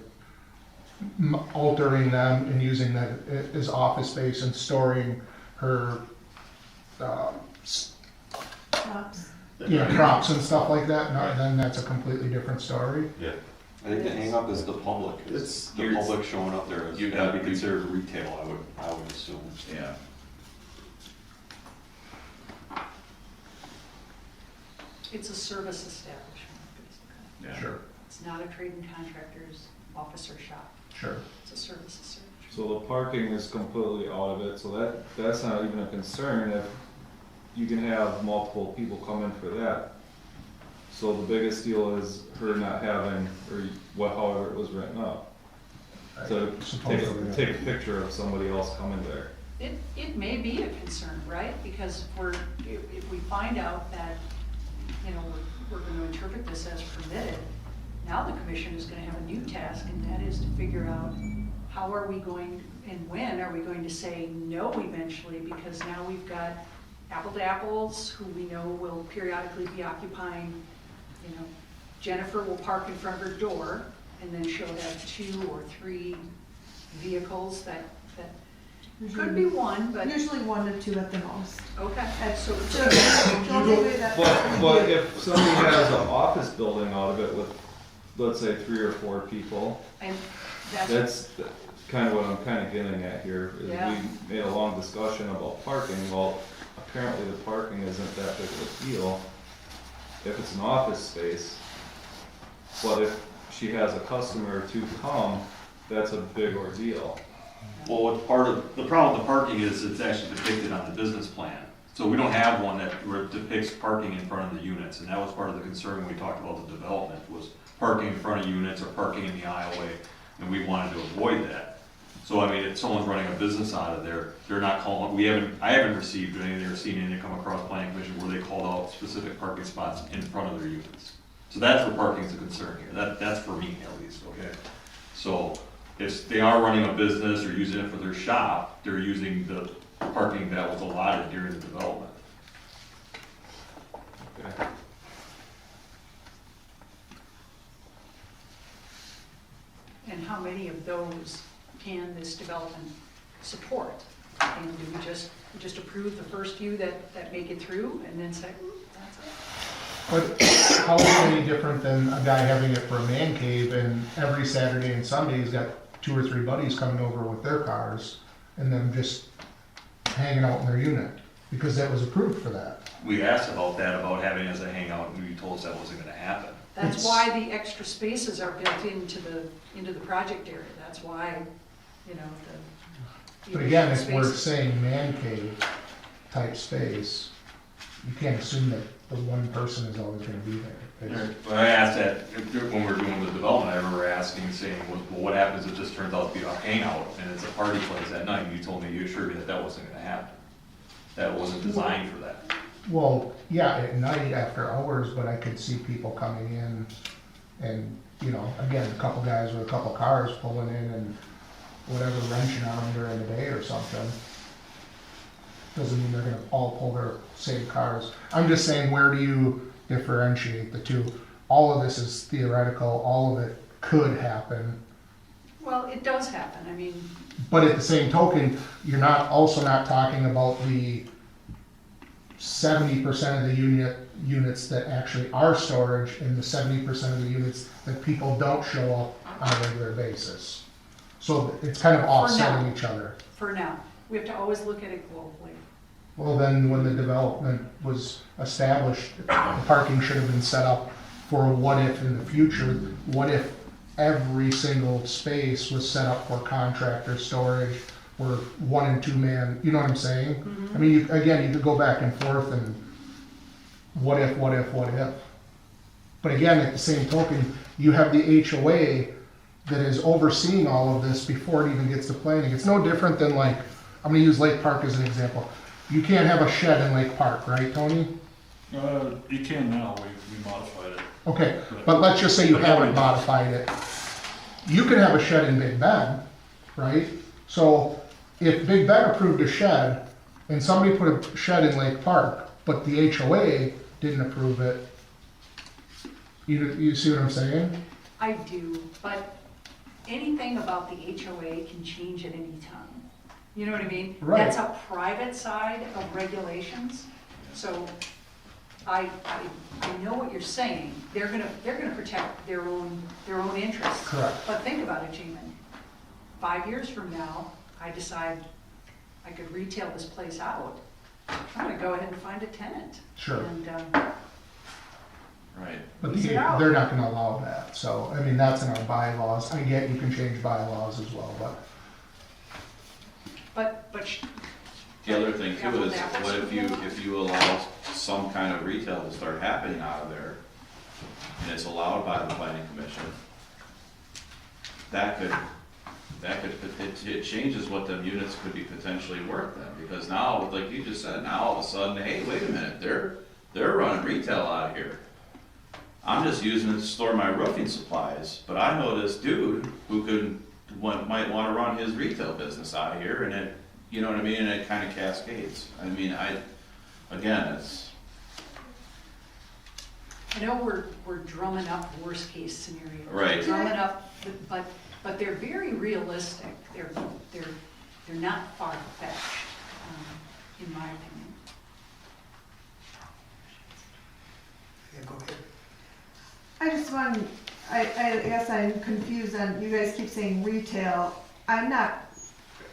altering them and using that as office space and storing her, Props. crops and stuff like that, then that's a completely different story. Yeah. I think the hang up is the public. It's the You're- public showing up there. It's you gotta be got- considered retail, I would assume. Yeah. It's a service establishment, basically. Yeah. Sure, It's not a trade and contractor's office or shop. sure. It's a service establishment. So the parking is completely out of it, so that's not even a concern if you can have multiple people come in for that. So the biggest deal is her not having, or what, however it was written up. So Supposedly. take a picture of somebody else coming there. It may be a concern, right? Because if we find out that, we're gonna interpret this as permitted, now the commission is gonna have a new task, and that is to figure out how are we going, and when are we going to say no eventually, because now we've got Apple to Apples, who we know will periodically be occupying, Jennifer will park in front of her door, and then she'll have 2 or 3 vehicles that could be one, but, Usually 1 to 2 at the most. okay. So, The only way that would But be- if somebody has an office building out of it with, let's say, 3 or 4 people, and that's, that's kind of what I'm kind of getting at here, is Yeah. we made a long discussion about parking, well, apparently the parking isn't that big of a deal if it's an office space, but if she has a customer to come, that's a big ordeal. Well, what part of, the problem with the parking is it's actually depicted on the business plan. So we don't have one that where it depicts parking in front of the units, and that was part of the concern when we talked about the development, was parking in front of units or parking in the aisleway, and we wanted to avoid that. So I mean, if someone's running a business out of there, they're not calling, I haven't received anything or seen anything come across planning commission where they called out specific parking spots in front of their units. So that's where parking is a concern here, that's for me at least, okay? So if they are running a business or using it for their shop, they're using the parking that was allotted during the development. Okay. and how many of those can this development support? And do we just approve the first few that make it through, and then say, "Ooh, that's it"? But how is it any different than a guy having it for a man cave and every Saturday and Sunday he's got 2 or 3 buddies coming over with their cars and them just hanging out in their unit? Because that was approved for that. We asked about that, about having it as a hangout, and you told us that wasn't gonna happen. That's why the extra spaces are built into the project area. That's why, the. But again, if we're spaces. saying man cave type space, you can't assume that the one person is always gonna be there. It's- When I asked that, when we were doing the development, I remember asking, saying, well, what happens if this turns out to be a hangout and it's a party place at night? And you told me, you assured me that that wasn't gonna happen. That wasn't designed for that. Well, yeah, at night after hours, but I could see people coming in and, again, a couple guys with a couple cars pulling in and whatever, wrenching on them during the day or something. Doesn't mean they're gonna all pull their same cars. I'm just saying, where do you differentiate the two? All of this is theoretical, all of it could happen, Well, it does happen. I mean, but at the same token, you're also not talking about the 70% of the units that actually are storage and the 70% of the units that people don't show up on a regular basis. So it's kind of offsetting each other. for now, we have to always look at it globally. Well, then when the development was established, the parking should have been set up for a what if in the future. What if every single space was set up for contractor storage, where 1 and 2 man, you know what I'm saying? I mean, you could go back and forth and what if? But again, at the same token, you have the HOA that is overseeing all of this before it even gets to planning. It's no different than like, I'm gonna use Lake Park as an example. You can't have a shed in Lake Park, right, Tony? You can now, we modified it. Okay, but let's just say you haven't modified it. You can have a shed in Big Bend, right? So if Big Bend approved a shed and somebody put a shed in Lake Park, but the HOA didn't approve it, you see what I'm saying? I do, but anything about the HOA can change at any time. You know what I mean? Right. That's a private side of regulations, so I know what you're saying. They're gonna protect their own interests. Correct. But think about it, Jamin. 5 years from now, I decide I could retail this place out. I'm gonna go ahead and find a tenant. Sure. And, Right. But Lease it out. they're not gonna allow that, so, I mean, that's in our bylaws. I get you can change bylaws as well, but The other thing too is, what if you allow some kind of retail to start happening out of there, and it's allowed by the planning commission, it changes what them units could be potentially worth then, because now, like you just said, now all of a sudden, hey, wait a minute, they're running retail out of here. I'm just using it to store my roofing supplies, but I know this dude who might wanna run his retail business out of here, and it, you know what I mean, and it kinda cascades. I mean, it's, I know we're drumming up worst case scenarios. Right. Drumming up, but they're very realistic. They're not far fetched, in my opinion. Yeah, go ahead. I just want, I guess I'm confused on, you guys keep saying retail. I'm not,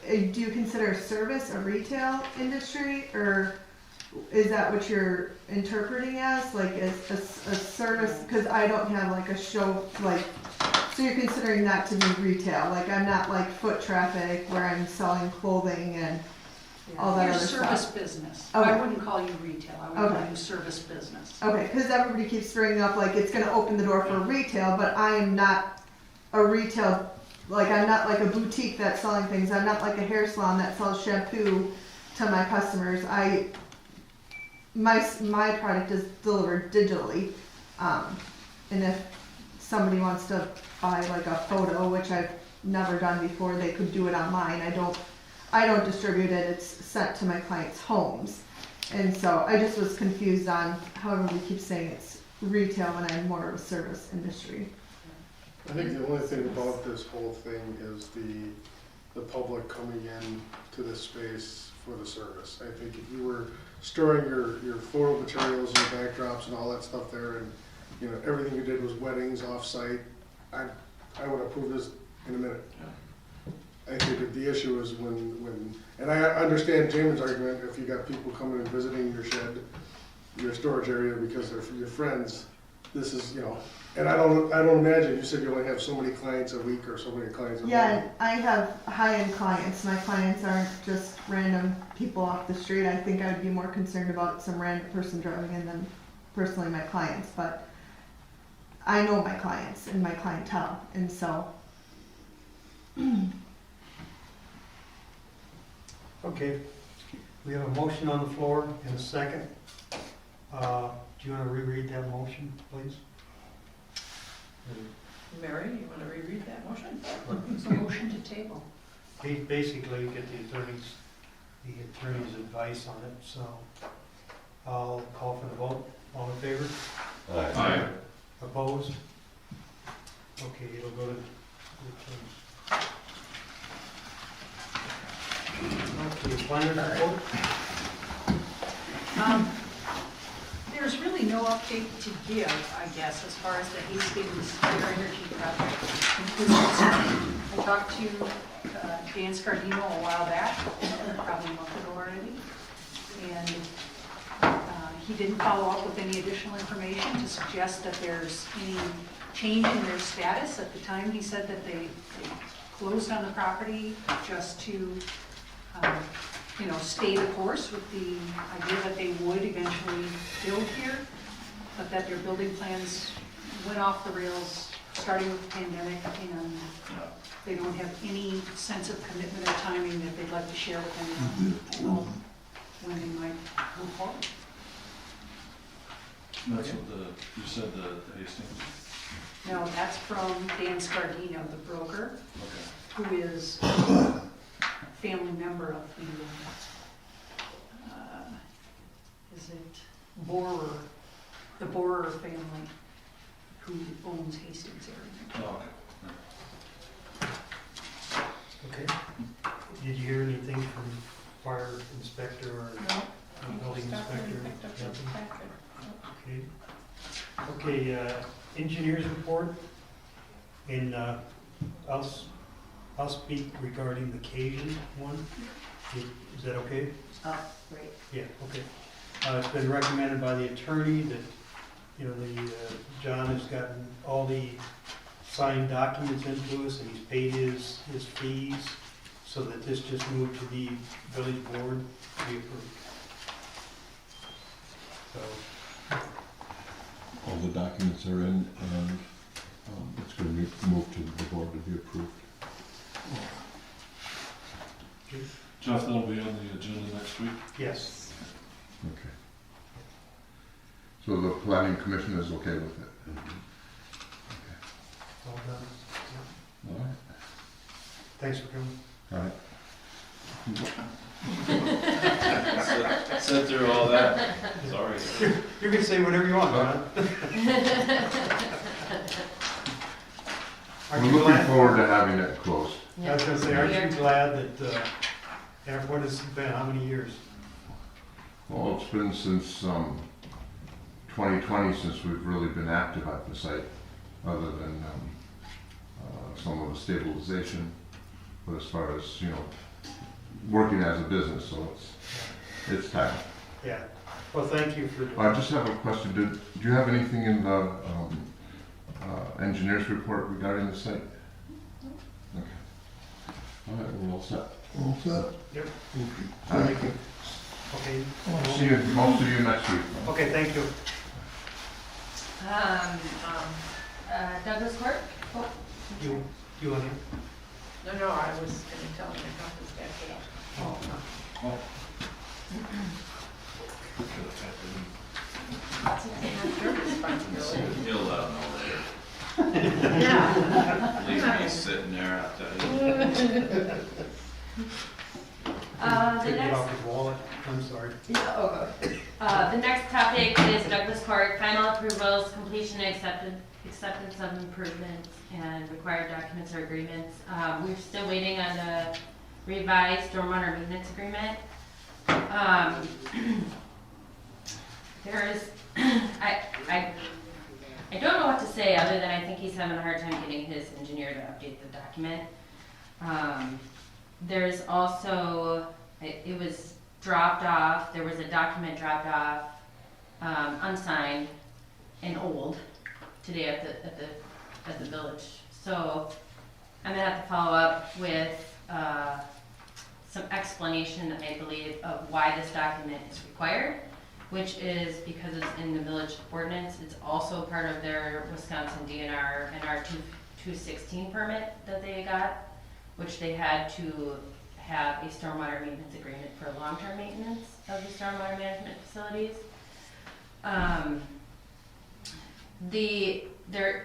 do you consider service a retail industry, or is that what you're interpreting as? Like as a service, because I don't have like a show, like, so you're considering that to be retail? Like I'm not like foot traffic where I'm selling clothing and all that Your other service stuff. business. Okay. I wouldn't call you retail, I would call Okay. you service business. Okay, because everybody keeps bringing up like it's gonna open the door for retail, but I am not a retail, like I'm not like a boutique that's selling things. I'm not like a hair salon that sells shampoo to my customers. My product is delivered digitally, and if somebody wants to buy like a photo, which I've never done before, they could do it online. I don't distribute it. It's sent to my clients' homes. And so I just was confused on how everybody keeps saying it's retail when I'm more of a service industry. I think the only thing about this whole thing is the public coming in to this space for the service. I think if you were storing your photo materials and your backdrops and all that stuff there, and you know everything you did was weddings off-site, I would approve this in a minute. I think that the issue is when, and I understand Jamin's argument, if you got people coming and visiting your shed, your storage area because they're your friends, this is, you know, and I don't imagine, you said you only have so many clients a week or so many clients a month. Yeah, and I have high-end clients. My clients aren't just random people off the street. I think I would be more concerned about some random person driving in than personally my clients, but I know my clients and my clientele, and so. Okay, we have a motion on the floor and a second. Do you want to reread that motion, please? Mary, you want to reread that motion? It's a motion to table. Basically, get the attorney's advice on it, so I'll call for the vote. All in favor? Aye. Opposed? Okay, it'll go to the attorney. Okay, planner's report? There's really no update to give, I guess, as far as the Hastings Air Energy project is concerned. I talked to Dan Scardino a while back, probably a month ago already, and he didn't follow up with any additional information to suggest that there's any change in their status. At the time, he said that they closed on the property just to stay the course with the idea that they would eventually build here, but that their building plans went off the rails, starting with the pandemic, and they don't have any sense of commitment or timing that they'd like to share with anyone about when they might move forward. And that's what you said the Hastings? No, that's from Dan Scardino, the broker, Okay. who is a family member of the, is it Borer, the Borer family, who owns Hastings area. Oh, okay. Okay. Did you hear anything from fire inspector or building inspector? Nothing? Okay. Okay, engineers report, and I'll speak regarding the Cajun one. Is that okay? Oh, great. Yeah, okay. It's been recommended by the attorney that, John has gotten all the signed documents into us, and he's paid his fees, so that this just moved to the village board to be approved. So, All the documents are in, and it's going to be moved to the board to be approved. Jeff, that'll be on the agenda next week? yes. Okay. So the planning commission is okay with it? All done. All right. Thanks for coming. All right. Sit through all that, sorry. You can say whatever you want, John. Aren't We're you looking glad? forward to having it closed. I was gonna say, aren't you glad that, what has it been, how many years? Well, it's been since 2020 since we've really been active at the site, other than some of the stabilization. But as far as, working as a business, so it's time. Yeah, well, thank you for. I just have a question. Do you have anything in the engineer's report regarding the site? Okay. All right, we're all set. All set. Yep. All right. Thank you. Okay. See you, most of you next week. Okay, thank you. Douglas Court? Oh, You want to? no, I was gonna tell him to come this back it up. It's your responsibility. He'll let him know Yeah. later. Leave me sitting there, I'll tell you. The Take it next, off his wallet, I'm sorry. the next topic is Douglas Court, final approvals, completion and acceptance of improvements and required documents or agreements. We're still waiting on the revised stormwater maintenance agreement. There is, I don't know what to say other than I think he's having a hard time getting his engineer to update the document. There's also, it was dropped off, there was a document dropped off, unsigned and old today at the village. So I'm gonna have to follow up with, some explanation, I believe, of why this document is required, which is because it's in the village ordinance. It's also part of their Wisconsin DNR and our 216 permit that they got, which they had to have a stormwater maintenance agreement for long-term maintenance of the stormwater management facilities.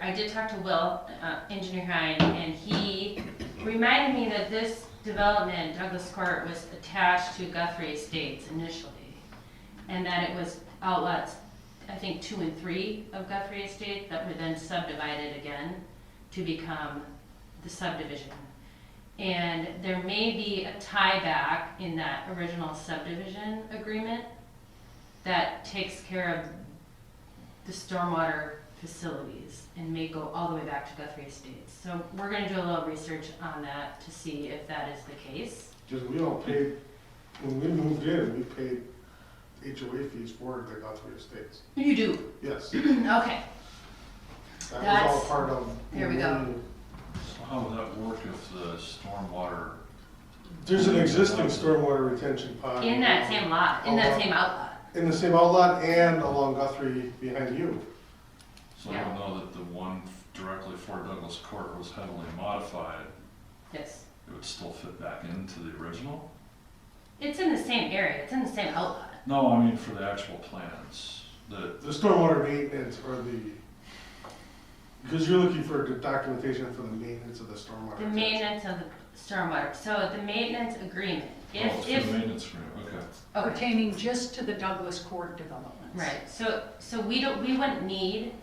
I did talk to Will, Engineer Hein, and he reminded me that this development, Douglas Court, was attached to Guthrie Estates initially, and that it was outlets, I think 2 and 3 of Guthrie Estate that were then subdivided again to become the subdivision. And there may be a tie-back in that original subdivision agreement that takes care of the stormwater facilities and may go all the way back to Guthrie Estates. So we're gonna do a little research on that to see if that is the case. Just, we all paid, when we moved in, we paid HOA fees for the Guthrie Estates. You do? Yes, Okay. that was all That's- part of. there we go. So how would that work if the stormwater? There's an existing stormwater retention pond. In that same lot, in that same outlot. In the same outlet and along Guthrie behind you. So even though that the one directly for Douglas Court was heavily modified, Yes. it would still fit back into the original? It's in the same area, it's in the same outlet. No, I mean for the actual plans, the, The stormwater maintenance or the, because you're looking for the documentation for the maintenance of the stormwater. The maintenance of the stormwater, so the maintenance agreement, oh, it's for the if, maintenance agreement, okay. okay, Pertaining just to the Douglas Court developments. right, so we wouldn't need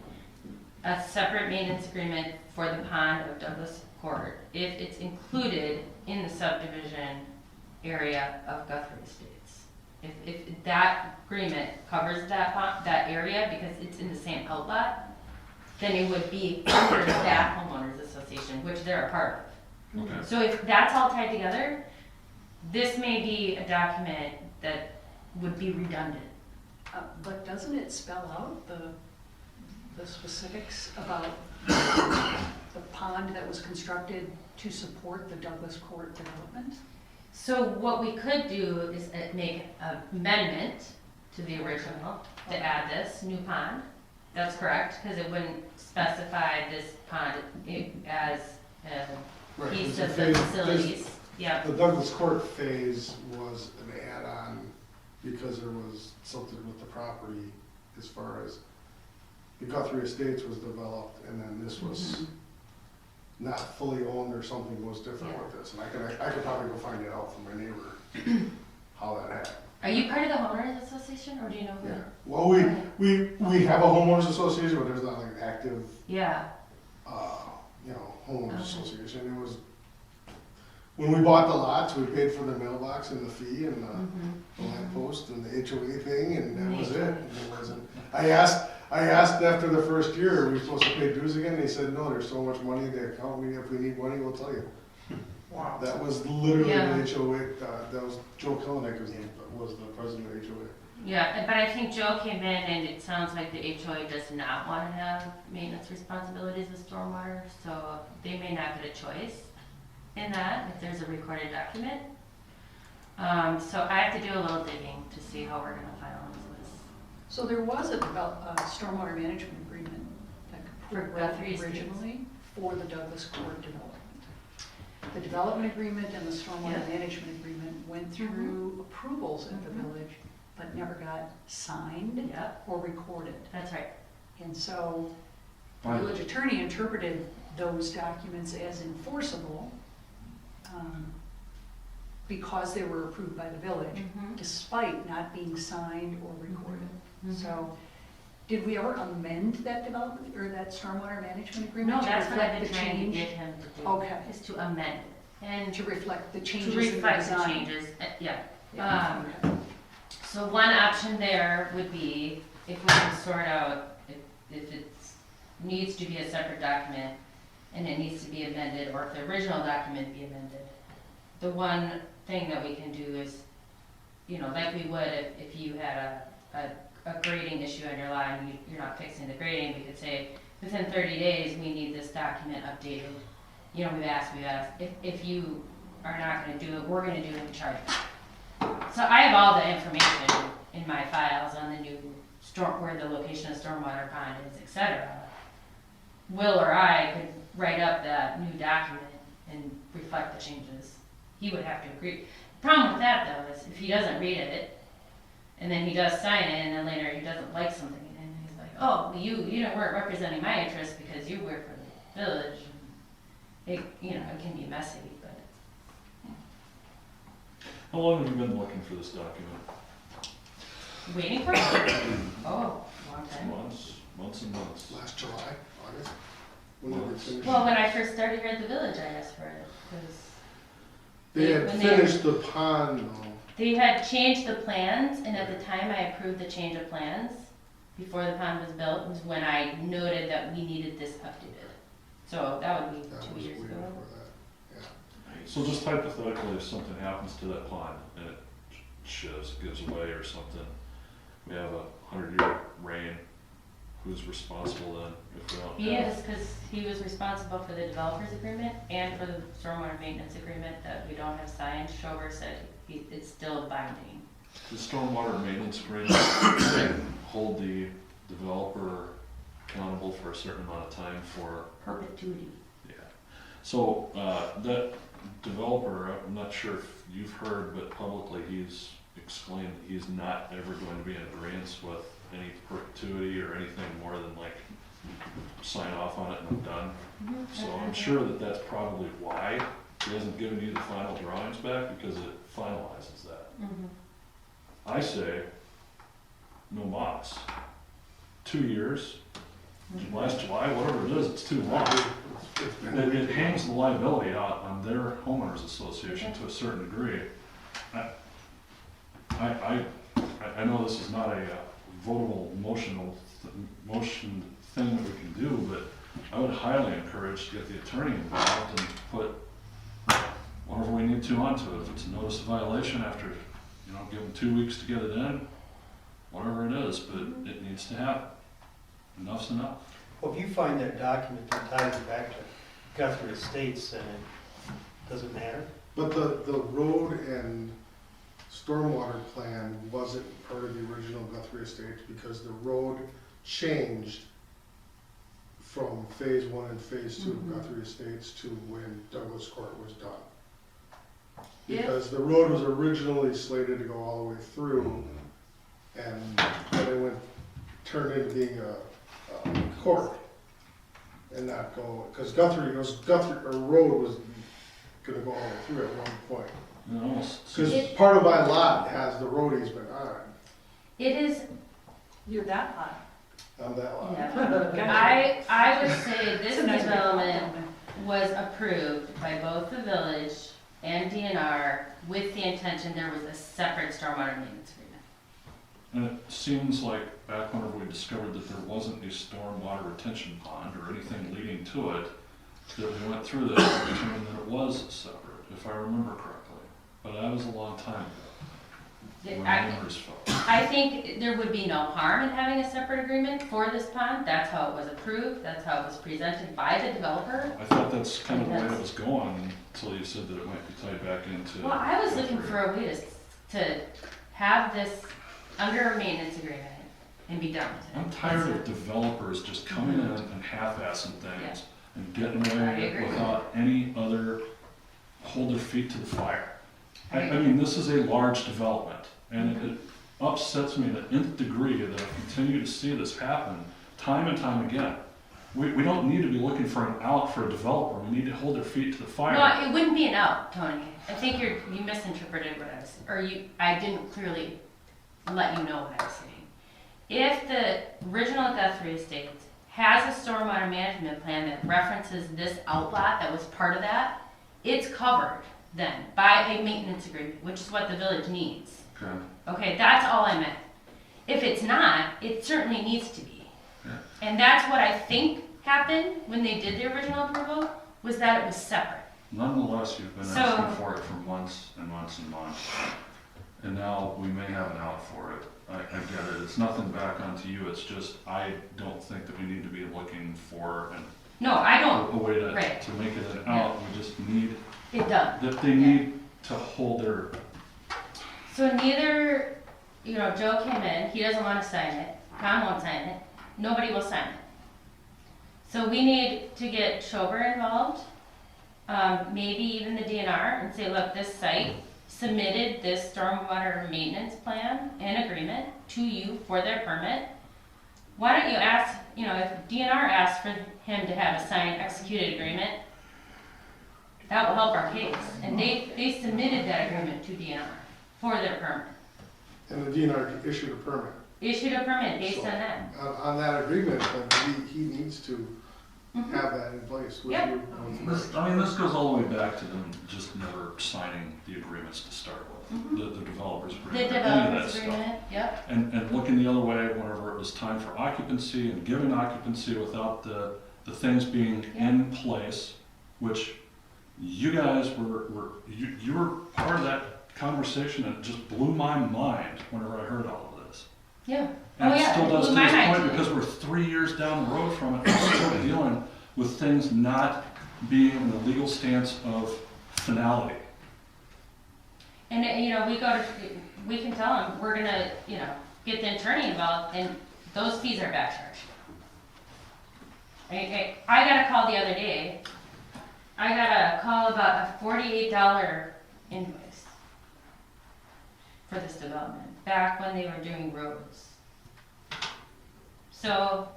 a separate maintenance agreement for the pond of Douglas Court if it's included in the subdivision area of Guthrie Estates. If that agreement covers that that area because it's in the same outlet, then it would be under that homeowners association, which they're a part of. Okay. So if that's all tied together, this may be a document that would be redundant. But doesn't it spell out the specifics about the pond that was constructed to support the Douglas Court development? So what we could do is make an amendment to the original to add this new pond. That's correct, because it wouldn't specify this pond as a Right, piece there's of a the phase- facilities. Yeah, The Douglas Court phase was an add-on because there was something with the property as far as the Guthrie Estates was developed and then this was not fully owned or something was different Yeah. with this. And I could probably go find it out from my neighbor, how that happened. Are you part of the homeowners association, or do you know who? Yeah, well, we have a homeowners association, but there's not like an active, Yeah, homeowners Okay. association. It was, when we bought the lots, we paid for the mailbox and the fee and the lamp post and the HOA thing, and that was it. And it wasn't, I asked after the first year, are we supposed to pay dues again? They said, no, there's so much money in the account, if we need money, we'll tell you. Wow. That was literally Yeah. the HOA, that was Joe Kellenick was the president of HOA. yeah, but I think Joe came in and it sounds like the HOA does not want to have maintenance responsibilities with stormwater, so they may not get a choice in that if there's a recorded document. So I have to do a little digging to see how we're gonna file this. So there was a stormwater management agreement that For was Guthrie Estates. originally for the Douglas Court development. The development agreement and the stormwater Yeah. management agreement went through approvals at the village, but never got signed Yep, or recorded. that's right. And so the Fine. village attorney interpreted those documents as enforceable because they were approved by the village, Mhm. despite not being signed or recorded. Mhm. So, did we ever amend that development or that stormwater management No, agreement to that's what I've reflect been the trying to change? get him to do. Okay. Is to amend it and To reflect the to changes in the reflect the design? changes, yeah. Yeah, okay. So one option there would be if we can sort out if it needs to be a separate document and it needs to be amended, or if the original document be amended. The one thing that we can do is, like we would if you had a grading issue on your lot and you're not fixing the grading, we could say, within 30 days, we need this document updated. We've asked. If you are not gonna do it, we're gonna do it and charge you. So I have all the information in my files on the new where the location of stormwater pond is, etc. Will or I could write up that new document and reflect the changes. He would have to agree. The problem with that though is if he doesn't read it, and then he does sign it, and then later he doesn't like something, and he's like, oh, you weren't representing my interests because you work for the village. It can be messy, but. How long have you been looking for this document? Waiting for it? Oh, long time. Months and months. Last July, August, when they were finished. Well, when I first started here at the village, I asked for it, because They had when they- finished the pond though. they had changed the plans, and at the time I approved the change of plans, before the pond was built, was when I noted that we needed this updated. So that would be That 2 was years way ago. before that, yeah. So just hypothetically, if something happens to that pond and it shifts, gives away or something, we have a 100-year rain, who's responsible then if we don't He have? is, because he was responsible for the developers agreement and for the stormwater maintenance agreement that we don't have signed. Shover said it's still binding. The stormwater maintenance agreement hold the developer accountable for a certain amount of time for, Perpetuity. yeah. So, that developer, I'm not sure if you've heard, but publicly he's exclaimed that he's not ever going to be in agreement with any perpetuity or anything more than like sign off on it and I'm done. So I'm sure that that's probably why he hasn't given you the final drawings back, because it finalizes that. I say, no mas. 2 years, last July, whatever it is, it's too long. It hangs the liability out on their homeowners association to a certain degree. I know this is not a votable motion thing that we can do, but I would highly encourage to get the attorney involved and put whatever we need to onto it. If it's a notice of violation after, give them 2 weeks to get it in, whatever it is, but it needs to happen. Enough's enough. Well, if you find that document that ties it back to Guthrie Estates, then it doesn't matter. But the road and stormwater plan wasn't part of the original Guthrie Estates because the road changed from phase 1 and phase 2 of Guthrie Estates to when Douglas Court was done. Because the road was originally slated to go all the way through, and then it turned into being a court and not go, because Guthrie road was gonna go all the way through at one point. Because part of my lot has the road easement on it. It is, You're that hot. On that lot. yeah. I would say this development was approved by both the village and DNR with the intention there was a separate stormwater maintenance agreement. And it seems like back whenever we discovered that there wasn't a stormwater retention pond or anything leading to it, that we went through this and determined that it was separate, if I remember correctly. But that was a long time ago. When memories fell. I think there would be no harm in having a separate agreement for this pond. That's how it was approved. That's how it was presented by the developer. I thought that's kind of the way it was going until you said that it might be tied back into. Well, I was looking for a way to have this under a maintenance agreement and be done with it. I'm tired of developers just coming in and half-assing things and getting away without any other, hold their feet to the fire. I mean, this is a large development, and it upsets me to the nth degree that I continue to see this happen time and time again. We don't need to be looking for an out for a developer. We need to hold their feet to the fire. No, it wouldn't be an out, Tony. I think you misinterpreted what I was, I didn't clearly let you know what I was saying. If the original Guthrie Estates has a stormwater management plan that references this outlot that was part of that, it's covered then by a maintenance agreement, which is what the village needs. Okay. Okay, that's all I meant. If it's not, it certainly needs to be. Yeah. And that's what I think happened when they did the original approval, was that it was separate. Nonetheless, you've been asking for it for months and months and months. And now we may have an out for it. I get it. It's nothing back onto you. It's just, I don't think that we need to be looking for No, I don't. a way to make it an out. We just need, It done. that they need to hold their, So neither, Joe came in, he doesn't want to sign it, Tom won't sign it, nobody will sign it. So we need to get Schober involved, maybe even the DNR, and say, look, this site submitted this stormwater maintenance plan and agreement to you for their permit. Why don't you ask, if DNR asks for him to have a signed, executed agreement, that will help our case. And they submitted that agreement to DNR for their permit. And the DNR issued a permit. Issued a permit based So, on that. On that agreement, then he needs to have that in place with Yep. you. this goes all the way back to them just never signing the agreements to start with. The developers The agreement, any of that developers stuff. agreement, yep. And looking the other way whenever it was time for occupancy and giving occupancy without the things being in place, which you guys you were part of that conversation, and it just blew my mind whenever I heard all of this. Yeah. And Oh, it yeah, still it does to blew my this mind point too. because we're 3 years down the road from it, and we're still dealing with things not being in the legal stance of finality. And, we can tell them, we're gonna, get the attorney involved, and those fees are back charged. I got a call the other day. I got a call about a $48 invoice for this development, back when they were doing roads. So,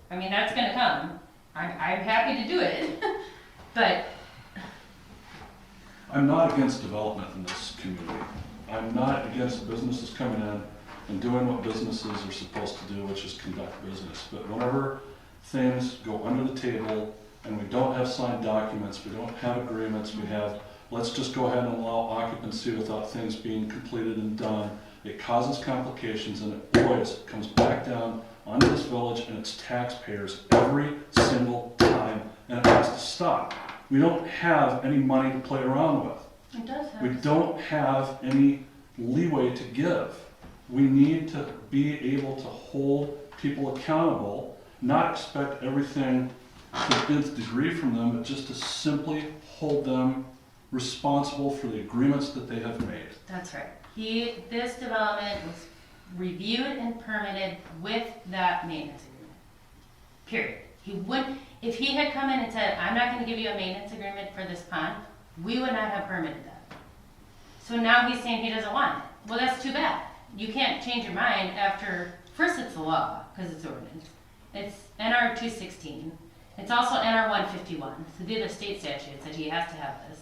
I mean, that's gonna come. I'm happy to do it, but I'm not against development in this community. I'm not against businesses coming in and doing what businesses are supposed to do, which is conduct business. But whenever things go under the table and we don't have signed documents, we don't have agreements, we have, let's just go ahead and allow occupancy without things being completed and done, it causes complications, and it always comes back down onto this village and its taxpayers every single time, and it has to stop. We don't have any money to play around with. it does have. We don't have any leeway to give. We need to be able to hold people accountable, not expect everything to the nth degree from them, but just to simply hold them responsible for the agreements that they have made. That's right. This development was reviewed and permitted with that maintenance agreement. Period. He wouldn't, if he had come in and said, I'm not gonna give you a maintenance agreement for this pond, we would not have permitted that. So now he's saying he doesn't want it. Well, that's too bad. You can't change your mind after, first it's the law, because it's ordinance. It's NR 216. It's also NR 151. So they're the state statutes that he has to have this.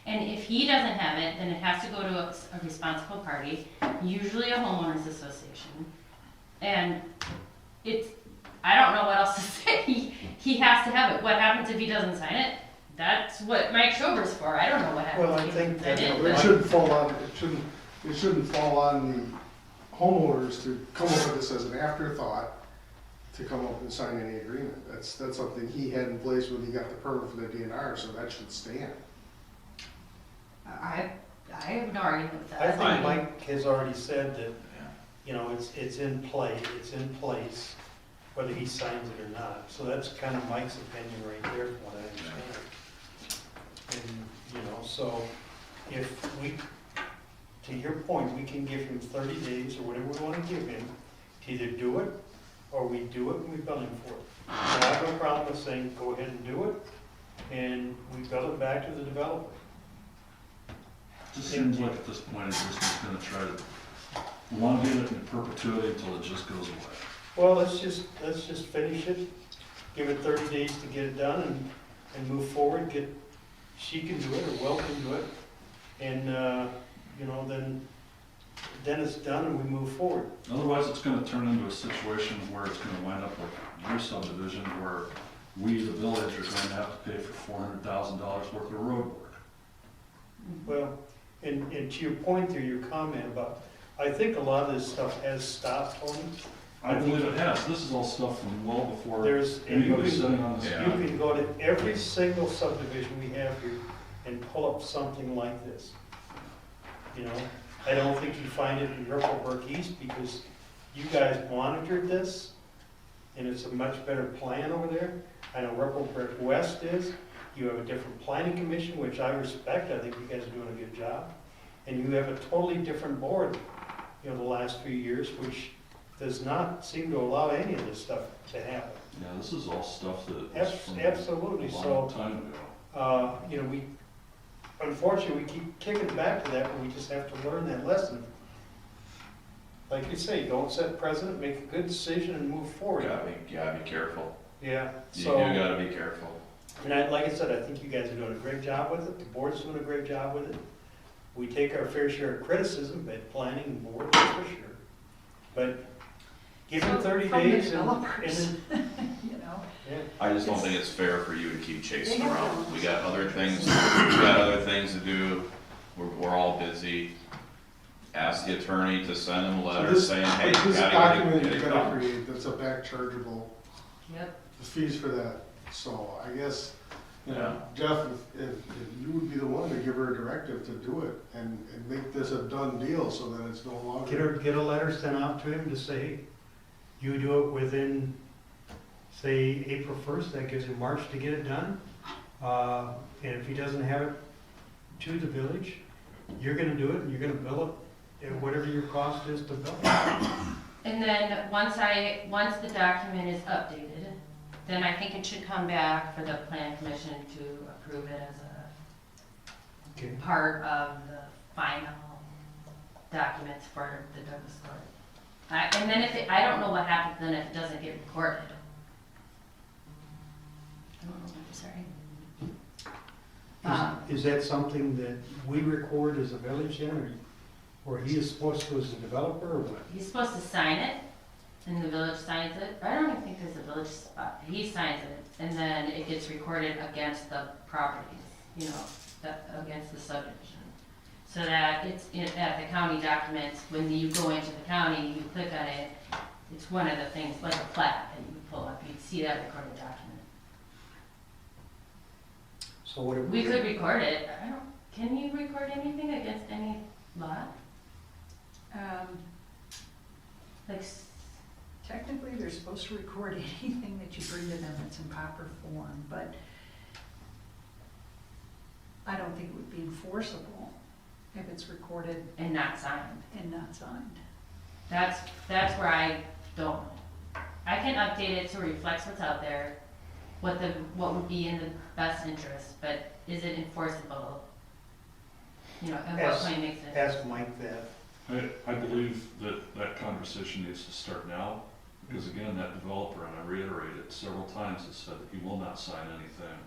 And if he doesn't have it, then it has to go to a responsible party, usually a homeowners association. And it's, I don't know what else to say. He has to have it. What happens if he doesn't sign it? That's what Mike Schober's for. I don't know what happens Well, I if he think doesn't sign that- it. It but- shouldn't fall on, it shouldn't fall on the homeowners to come up with this as an afterthought, to come up and sign any agreement. That's something he had in place when he got the permit for the DNR, so that should stand. I have no argument with that. I think I- Mike has already said that, Yeah. you know, it's in play, it's in place, whether he signs it or not. So that's kind of Mike's opinion right there, from what I understand. And, you know, so if we, to your point, we can give him 30 days or whatever we want to give him to either do it, or we do it and we bill him for it. And I have no problem with saying, go ahead and do it, and we bill it back to the developer. It just seems like at this point, it's just gonna try to elongate it in perpetuity until it just goes away. Well, let's just finish it, give it 30 days to get it done and move forward, she can do it, or Will can do it, and, you know, then it's done and we move forward. Otherwise, it's gonna turn into a situation where it's gonna wind up like your subdivision, where we, the village, are going to have to pay for $400,000 worth of road work. Well, and to your point there, your comment about, I think a lot of this stuff has stopped, Tony. I believe it has. This is all stuff from well before There's, and you anybody can, sitting on this. Yeah. you can go to every single subdivision we have here and pull up something like this. You know, I don't think you find it in Ripplebrook East because you guys monitored this and it's a much better plan over there. I know Ripplebrook West is, you have a different planning commission, which I respect, I think you guys are doing a good job. And you have a totally different board, you know, the last few years, which does not seem to allow any of this stuff to happen. Yeah, this is all stuff that was from Absolutely, a so, long time ago. you know, unfortunately, we keep kicking back to that, but we just have to learn that lesson. Like you say, don't set precedent, make a good decision and move forward. You gotta be careful. Yeah, You so, do gotta be careful. and like I said, I think you guys are doing a great job with it, the board's doing a great job with it. We take our fair share of criticism, but planning and board, that's for sure. But give them So, 30 from the days and developers. then, You know, yeah. I just don't think it's fair for you to keep chasing They have around. their We own got other things to do. We're all busy. Ask the attorney to send him a letter This- saying, hey, This you gotta document get you're it gonna done. create, that's a back chargeable, Yep. the fees for that. So I guess, you Yeah. know, Jeff, if you would be the one to give her a directive to do it and make this a done deal so that it's no longer. Get a letter sent out to him to say, you do it within, say, April 1st, that gives him March to get it done. And if he doesn't have it to the village, you're gonna do it and you're gonna bill it at whatever your cost is to bill it. And then once the document is updated, then I think it should come back for the plan commission to approve it as Okay. a part of the final documents for the Douglas Court. And then I don't know what happens then if it doesn't get recorded. I don't know, I'm sorry. Is that something that we record as a village then, or he is supposed to as a developer, or what? He's supposed to sign it, and the village signs it. I don't even think there's a village spot. He signs it, and then it gets recorded against the properties, you know, against the subdivision. So that it's at the county documents, when you go into the county, you click on it, it's one of the things, like a plat that you pull up, you'd see that recorded document. So what if We could record it. Can you record anything against any lot? Like, Technically, they're supposed to record anything that you bring to them that's in proper form, but I don't think it would be enforceable if it's recorded and not signed. and not signed. That's where I don't know. I can update it so it reflects what's out there, what would be in the best interest, but is it enforceable? You know, at what point makes it? ask Mike that? I believe that conversation needs to start now, because again, that developer, and I reiterate it several times, has said that he will not sign anything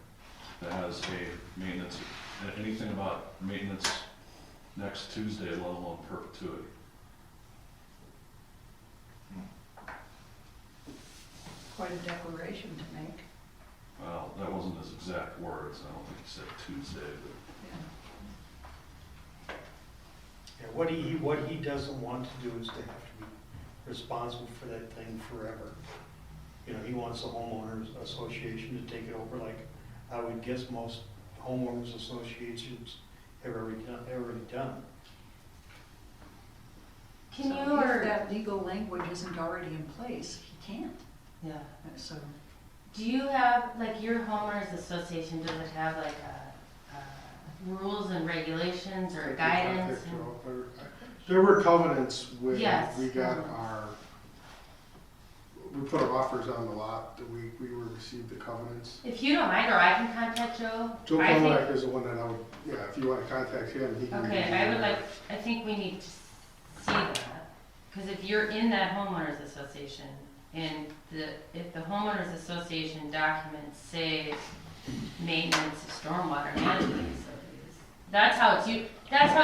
that has a maintenance, anything about maintenance next Tuesday, let alone perpetuity. Quite a declaration to make. Well, that wasn't his exact words, I don't think he said Tuesday, but Yeah, what he doesn't want to do is to have to be responsible for that thing forever. You know, he wants the homeowners association to take it over, like I would guess most homeowners associations have already done. Can So you, if or, that legal language isn't already in place, he can't. yeah. So Do you have, like, your homeowners association, does it have like rules and regulations or guidance? There were covenants when Yes. we got we put our offers on the lot, that we received the covenants. If you don't mind, or I can contact Joe. Joe I think- Colmack is the one that I would, yeah, if you want to contact him, he can. Okay, I think we need to see that, because if you're in that homeowners association, and if the homeowners association documents say maintenance of stormwater management facilities, that's how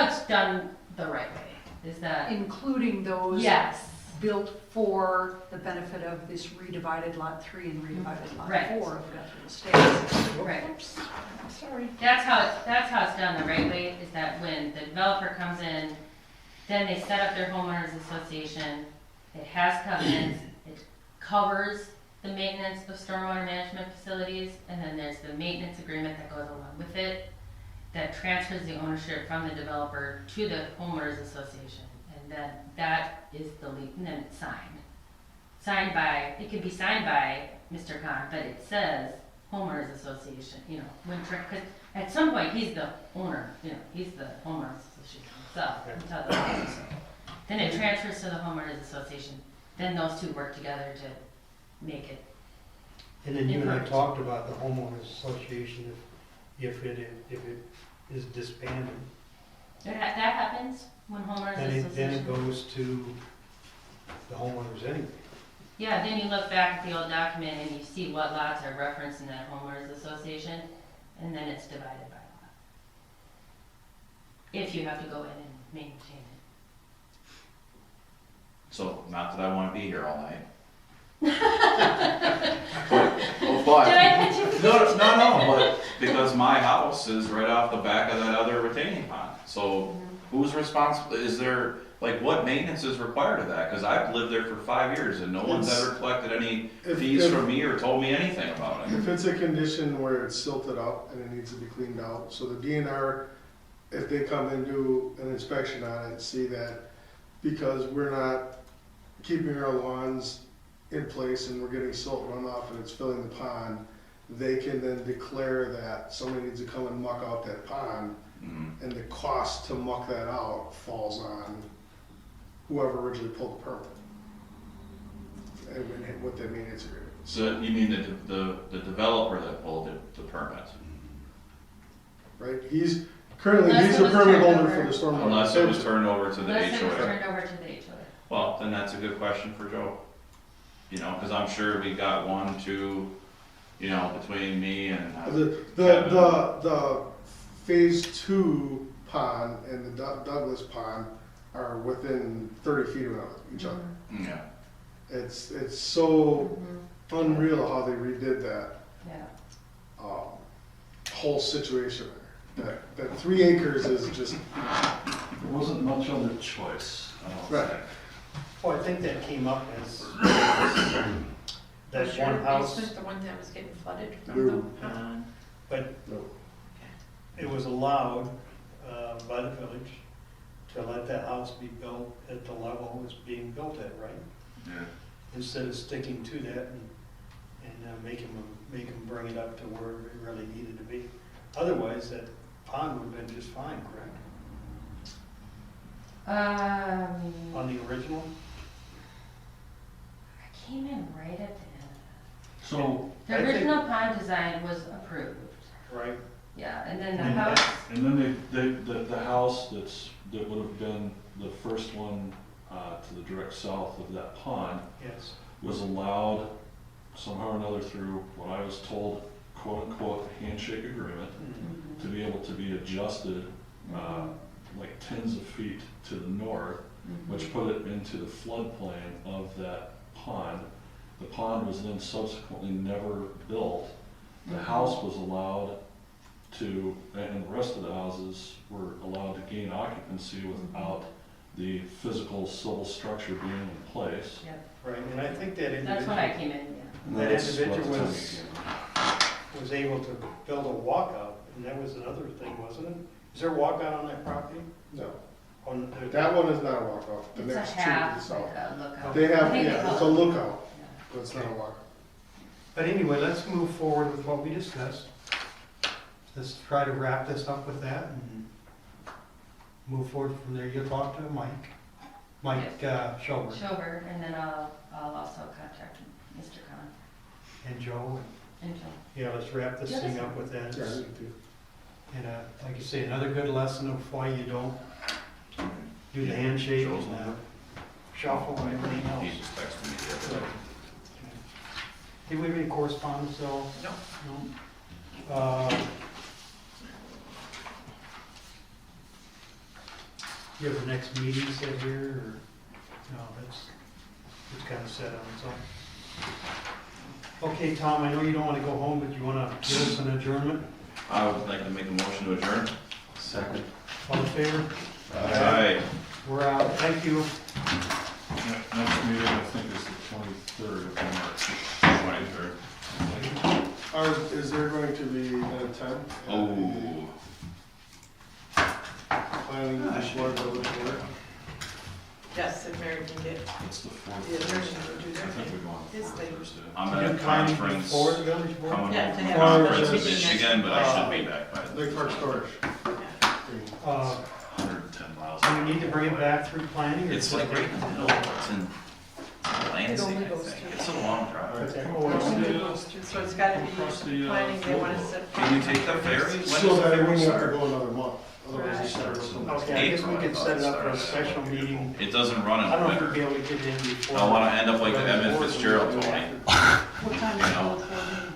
it's done the right way, is that, including those yes, built for the benefit of this redivided lot 3 and redivided lot Right. 4 of Guthrie Estates. right. Oops, sorry. That's how it's done the right way, is that when the developer comes in, then they set up their homeowners association, it has covenants, it covers the maintenance of stormwater management facilities, and then there's the maintenance agreement that goes along with it, that transfers the ownership from the developer to the homeowners association, and then that is the and then it's signed. It could be signed by Mr. Khan, but it says homeowners association, you know, because at some point, he's the owner, you know, he's the homeowners association himself, until the house is sold. Then it transfers to the homeowners association, then those two work together to make it. And then you and I talked about the homeowners association, if it is disbanded, That happens when homeowners then association. it goes to the homeowners anyway. Yeah, then you look back at the old document and you see what lots are referenced in that homeowners association, and then it's divided by lot. If you have to go in and maintain it. So, not that I wanna be here all night. Did But, I put you? no, but because my house is right off the back of that other retaining pond. So who's responsible, is there, like, what maintenance is required of that? Cause I've lived there for 5 years and no one's ever collected any fees from me or told me anything about it. If it's a condition where it's silted up and it needs to be cleaned out, so the DNR, if they come and do an inspection on it, see that because we're not keeping our lawns in place and we're getting silt runoff and it's filling the pond, they can then declare that somebody needs to come and muck out that pond, and the cost to muck that out falls on whoever originally pulled the permit. And what that maintenance agreement So you mean the developer that pulled the permit? right? He's currently, Unless he's it the was permit turned holder over. for the stormwater. Unless it was retention. turned over to the Unless it was HOA. turned over to the HOA. Well, then that's a good question for Joe. You know, cause I'm sure we got 1, 2, you know, between me and, The phase 2 pond and the Douglas pond are within 30 feet of each other. yeah. It's so unreal how they redid that Yeah. whole situation there. That 3 acres is just, There wasn't much other choice, I don't Right. think. Well, I think that came up as that Was your one house, basement the one that was getting flooded No. from the pond? but no. it was allowed by the village to let that house be built at the level it was being built at, right? Yeah. Instead of sticking to that and make them bring it up to where it really needed to be. Otherwise, that pond would have been just fine, correct? On the original? I came in right at the end. So, The I think- original pond design was approved, Right. yeah, and then the and house, then the house that would have been the first one to the direct south of that pond Yes. was allowed somehow or another through what I was told, quote unquote, handshake agreement, to be able to be adjusted like tens of feet to the north, which put it into the floodplain of that pond. The pond was then subsequently never built. The house was allowed to, and the rest of the houses were allowed to gain occupancy without the physical civil structure being in place. yeah, Right, and I think that that's when I individual came in, yeah. And That that's what individual the was- timing was able to build a walkout, and that was another thing, wasn't it? Is there a walkout on that property? No. On the- That one is not a walkout. The It's a next two to the half, like south. a lookout. They I have, think they yeah, call it's it- a lookout, yeah. but it's not a walkout. But anyway, let's move forward with what we discussed. Let's try to wrap this up with that and move forward from there. You'll talk to Mike Schober Schober, and then I'll also contact Mr. Khan and Joe. and Joe. Yeah, let's wrap this Yeah, thing that's up with that. Yeah, I do too. And like you say, another good lesson of why you don't do the handshake Joe's and number? shuffle and everything He else. just texted me the other day. Did we have any correspondence, though? No. No? You have the next meeting set here, or, no, it's kind of set on its own. Okay, Tom, I know you don't want to go home, but you want to give us an adjournment? I would like to make a motion to adjourn. Second. All in favor? Aye. We're out, thank you. Next meeting, I think, is the 23rd of March. 23rd. Is there going to be an intent? Oh, Planning board, village board? Yes, if Mary can get It's the 4th. the attorney to do I their think thing. we go on the This 4th thing. Thursday. I'm You at a planning conference, before the village board? coming Yeah, home to from have a conference a in meeting Michigan, but I should be back by Lake Park Storage. Uh, 110 miles. Do we need to bring it back through planning? or It's like right in the middle, it's in Lansing, I think. It's a long drive. So it's gotta be Across the, planning, they wanna set. Can you take the ferry? When does So the that ferry we have to start? go another month, otherwise Right. it's never something. Okay, I guess we could set it up for a special meeting. It doesn't run I don't know in if we'd winter. be able to get in before. I wanna end up like the Edmund Fitzgerald told me. What time is You know. the board meeting?